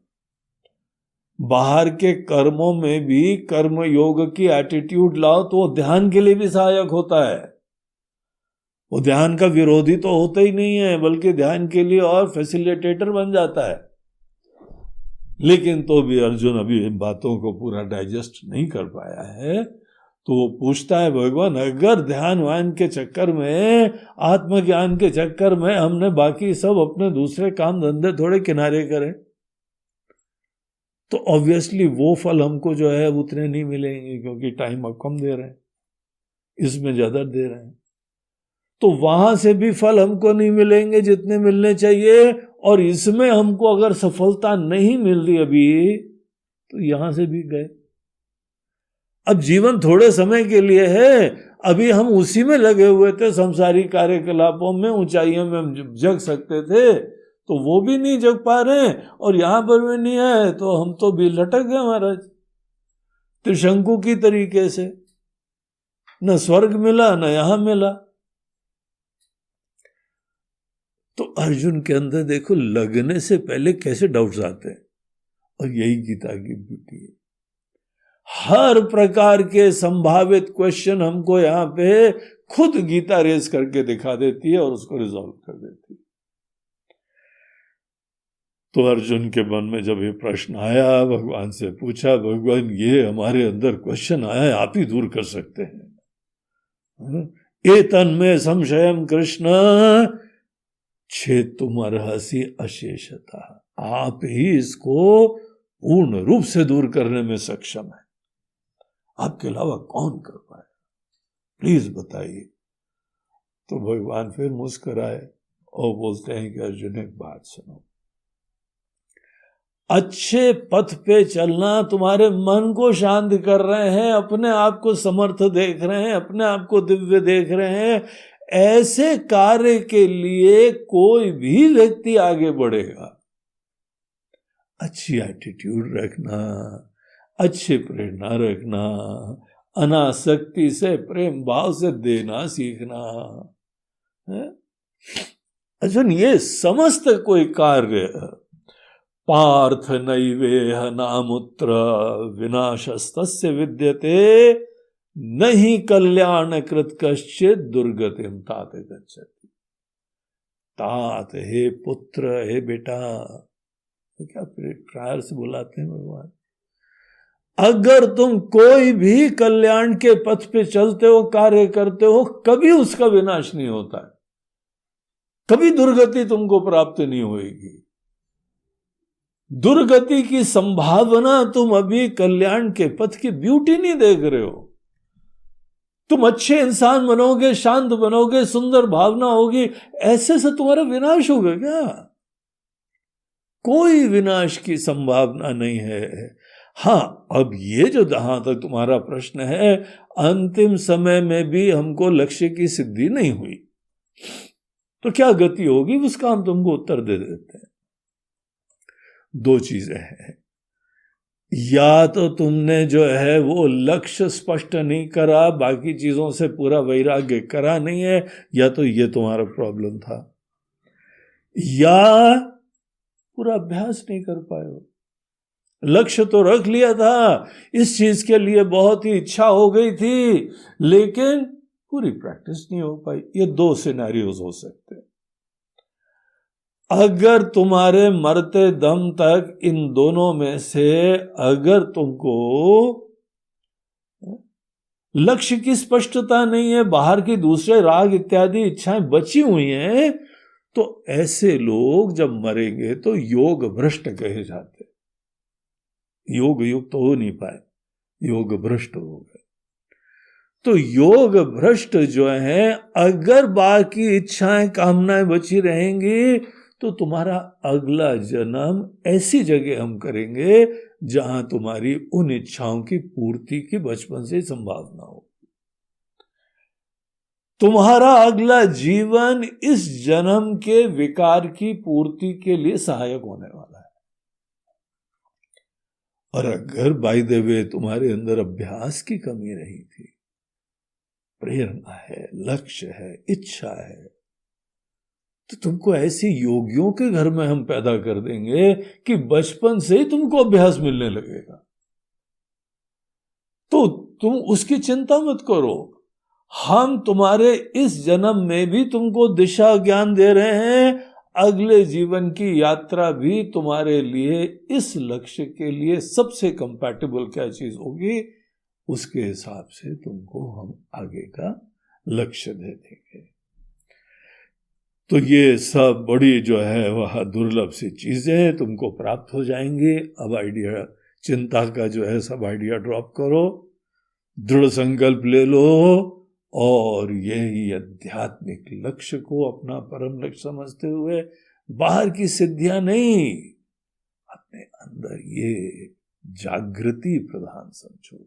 बाहर के कर्मों में भी कर्म योग की एटीट्यूड लाओ तो वो ध्यान के लिए भी सहायक होता है। वो ध्यान का विरोधी तो होता ही नहीं है, बल्कि ध्यान के लिए और फैसिलिटेटर बन जाता है। लेकिन तो भी अर्जुन अभी इन बातों को पूरा डाइजेस्ट नहीं कर पाया है, तो वो पूछता है भगवान, अगर ध्यान वान के चक्कर में, आत्मज्ञान के चक्कर में हमने बाकी सब अपने दूसरे काम धंधे थोड़े किनारे करे, तो ऑब्वियसली वो फल हमको जो है उतने नहीं मिलेंगे, क्योंकि टाइम अब कम दे रहे हैं, इसमें ज्यादा दे रहे हैं। तो वहां से भी फल हमको नहीं मिलेंगे जितने मिलने चाहिए, और इसमें हमको अगर सफलता नहीं मिल रही अभी, तो यहां से भी गए। अब जीवन थोड़े समय के लिए है, अभी हम उसी में लगे हुए थे, संसारिक कार्यकलापों में, ऊंचाइयों में हम जग सकते थे, तो वो भी नहीं जग पा रहे हैं, और यहां पर भी नहीं है, तो हम तो भी लटक गए महाराज, त्रिशंकु की तरीके से, न स्वर्ग मिला न यहां मिला। तो अर्जुन के अंदर देखो, लगने से पहले कैसे डाउट्स आते हैं, और यही गीता की ब्यूटी है। हर प्रकार के संभावित क्वेश्चन हमको यहां पे खुद गीता रेज करके दिखा देती है और उसको रिजॉल्व कर देती है। तो अर्जुन के मन में जब ये प्रश्न आया, भगवान से पूछा, भगवान ये हमारे अंदर क्वेश्चन आया है, आप ही दूर कर सकते हैं। एतन में संशयम कृष्ण छेतुमर्हसि अशेषतः, आप ही इसको पूर्ण रूप से दूर करने में सक्षम है, आपके अलावा कौन कर पाए, प्लीज बताइए। तो भगवान फिर मुस्कुराए और बोलते हैं कि अर्जुन एक बात सुनो, अच्छे पथ पे चलना तुम्हारे मन को शांत कर रहे हैं, अपने आप को समर्थ देख रहे हैं, अपने आप को दिव्य देख रहे हैं, ऐसे कार्य के लिए कोई भी व्यक्ति आगे बढ़ेगा। अच्छी एटीट्यूड रखना, अच्छी प्रेरणा रखना, अनासक्ति से, प्रेम भाव से देना सीखना है। अर्जुन, ये समस्त कोई कार्य पार्थ नैवेह नामुत्र विनाशस्तस्य विद्यते नहीं कल्याण कृत कश्चित दुर्गतिम तात गच्छति। तात, हे पुत्र, हे बेटा, तो क्या प्यार से बुलाते हैं भगवान। अगर तुम कोई भी कल्याण के पथ पे चलते हो, कार्य करते हो, कभी उसका विनाश नहीं होता है, कभी दुर्गति तुमको प्राप्त नहीं होगी। दुर्गति की संभावना, तुम अभी कल्याण के पथ की ब्यूटी नहीं देख रहे हो। तुम अच्छे इंसान बनोगे, शांत बनोगे, सुंदर भावना होगी, ऐसे से तुम्हारा विनाश होगा क्या? कोई विनाश की संभावना नहीं है। हाँ, अब ये जो जहां तक तुम्हारा प्रश्न है, अंतिम समय में भी हमको लक्ष्य की सिद्धि नहीं हुई तो क्या गति होगी, उसका हम तुमको उत्तर दे देते हैं। दो चीजें हैं, या तो तुमने जो है वो लक्ष्य स्पष्ट नहीं करा, बाकी चीजों से पूरा वैराग्य करा नहीं है, या तो ये तुम्हारा प्रॉब्लम था, या पूरा अभ्यास नहीं कर पाए हो। लक्ष्य तो रख लिया था, इस चीज के लिए बहुत ही इच्छा हो गई थी, लेकिन पूरी प्रैक्टिस नहीं हो पाई। ये दो सिनेरियोज हो सकते हैं। अगर तुम्हारे मरते दम तक इन दोनों में से अगर तुमको लक्ष्य की स्पष्टता नहीं है, बाहर की दूसरे राग इत्यादि इच्छाएं बची हुई हैं, तो ऐसे लोग जब मरेंगे तो योग भ्रष्ट कहे जाते, योग युक्त तो हो नहीं पाए, योग भ्रष्ट हो गए। तो योग भ्रष्ट जो है, अगर बाकी इच्छाएं कामनाएं बची रहेंगी, तो तुम्हारा अगला जन्म ऐसी जगह हम करेंगे जहां तुम्हारी उन इच्छाओं की पूर्ति की बचपन से संभावना हो। तुम्हारा अगला जीवन इस जन्म के विकार की पूर्ति के लिए सहायक होने वाला है। और अगर बाय द वे तुम्हारे अंदर अभ्यास की कमी रही थी, प्रेरणा है, लक्ष्य है, इच्छा है, तो तुमको ऐसे योगियों के घर में हम पैदा कर देंगे कि बचपन से ही तुमको अभ्यास मिलने लगेगा। तो तुम उसकी चिंता मत करो, हम तुम्हारे इस जन्म में भी तुमको दिशा ज्ञान दे रहे हैं, अगले जीवन की यात्रा भी तुम्हारे लिए इस लक्ष्य के लिए सबसे कंपैटिबल क्या चीज होगी, उसके हिसाब से तुमको हम आगे का लक्ष्य दे देंगे। तो ये सब बड़ी जो है वह दुर्लभ सी चीजें तुमको प्राप्त हो जाएंगी। अब आइडिया, चिंता का जो है सब आइडिया ड्रॉप करो, दृढ़ संकल्प ले लो और यही आध्यात्मिक लक्ष्य को अपना परम लक्ष्य समझते हुए बाहर की सिद्धियां नहीं, अपने अंदर ये जागृति प्रधान समझो।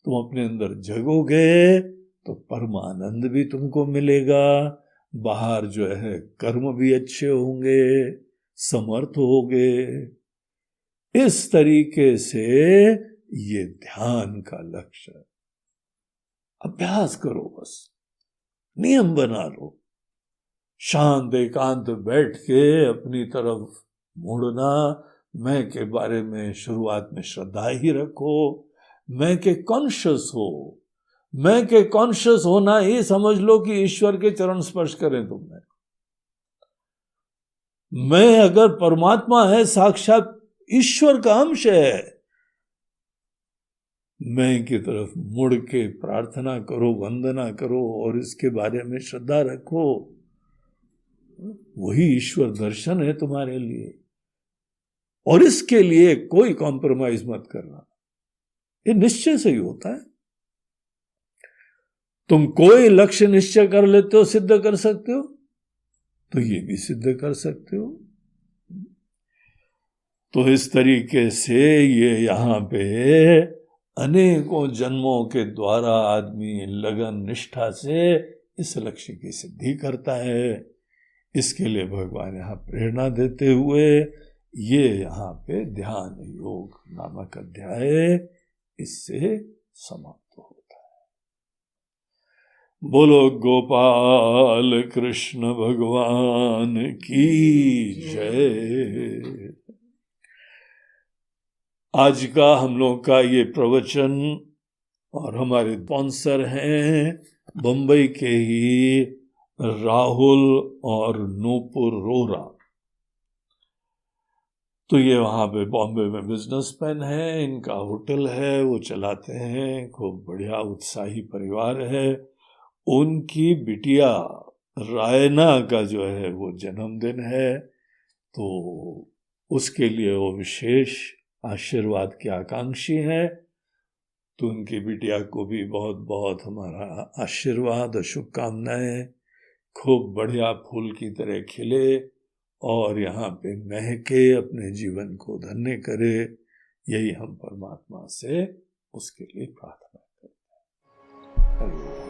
तुम अपने अंदर जगोगे तो परमानंद भी तुमको मिलेगा, बाहर जो है कर्म भी अच्छे होंगे, समर्थ होगे। इस तरीके से ये ध्यान का लक्ष्य है। अभ्यास करो, बस नियम बना लो। शांत एकांत बैठ के अपनी तरफ मुड़ना, मैं के बारे में शुरुआत में श्रद्धा ही रखो। मैं के कॉन्शियस हो, मैं के कॉन्शियस होना ही समझ लो कि ईश्वर के चरण स्पर्श करें तुमने। मैं अगर परमात्मा है, साक्षात ईश्वर का अंश है, मैं की तरफ मुड़ के प्रार्थना करो, वंदना करो और इसके बारे में श्रद्धा रखो। वही ईश्वर दर्शन है तुम्हारे लिए। और इसके लिए कोई कॉम्प्रोमाइज मत करना, ये निश्चय से ही होता है। तुम कोई लक्ष्य निश्चय कर लेते हो, सिद्ध कर सकते हो, तो ये भी सिद्ध कर सकते हो। तो इस तरीके से ये यहां पे अनेकों जन्मों के द्वारा आदमी लगन निष्ठा से इस लक्ष्य की सिद्धि करता है। इसके लिए भगवान यहाँ प्रेरणा देते हुए ये यहाँ पे ध्यान योग नामक अध्याय इससे समाप्त होता है। बोलो गोपाल कृष्ण भगवान की जय। आज का हम लोग का ये प्रवचन, और हमारे स्पॉन्सर हैं बंबई के ही राहुल और नूपुर रोरा। तो ये वहाँ पे बॉम्बे में बिजनेसमैन है, इनका होटल है, वो चलाते हैं, खूब बढ़िया उत्साही परिवार है। उनकी बिटिया रायना का जो है वो जन्मदिन है, तो उसके लिए वो विशेष आशीर्वाद के आकांक्षी हैं। तो उनकी बिटिया को भी बहुत बहुत हमारा आशीर्वाद और शुभकामनाएं। खूब बढ़िया फूल की तरह खिले और यहाँ पे महके, अपने जीवन को धन्य करे, यही हम परमात्मा से उसके लिए प्रार्थना करते हैं।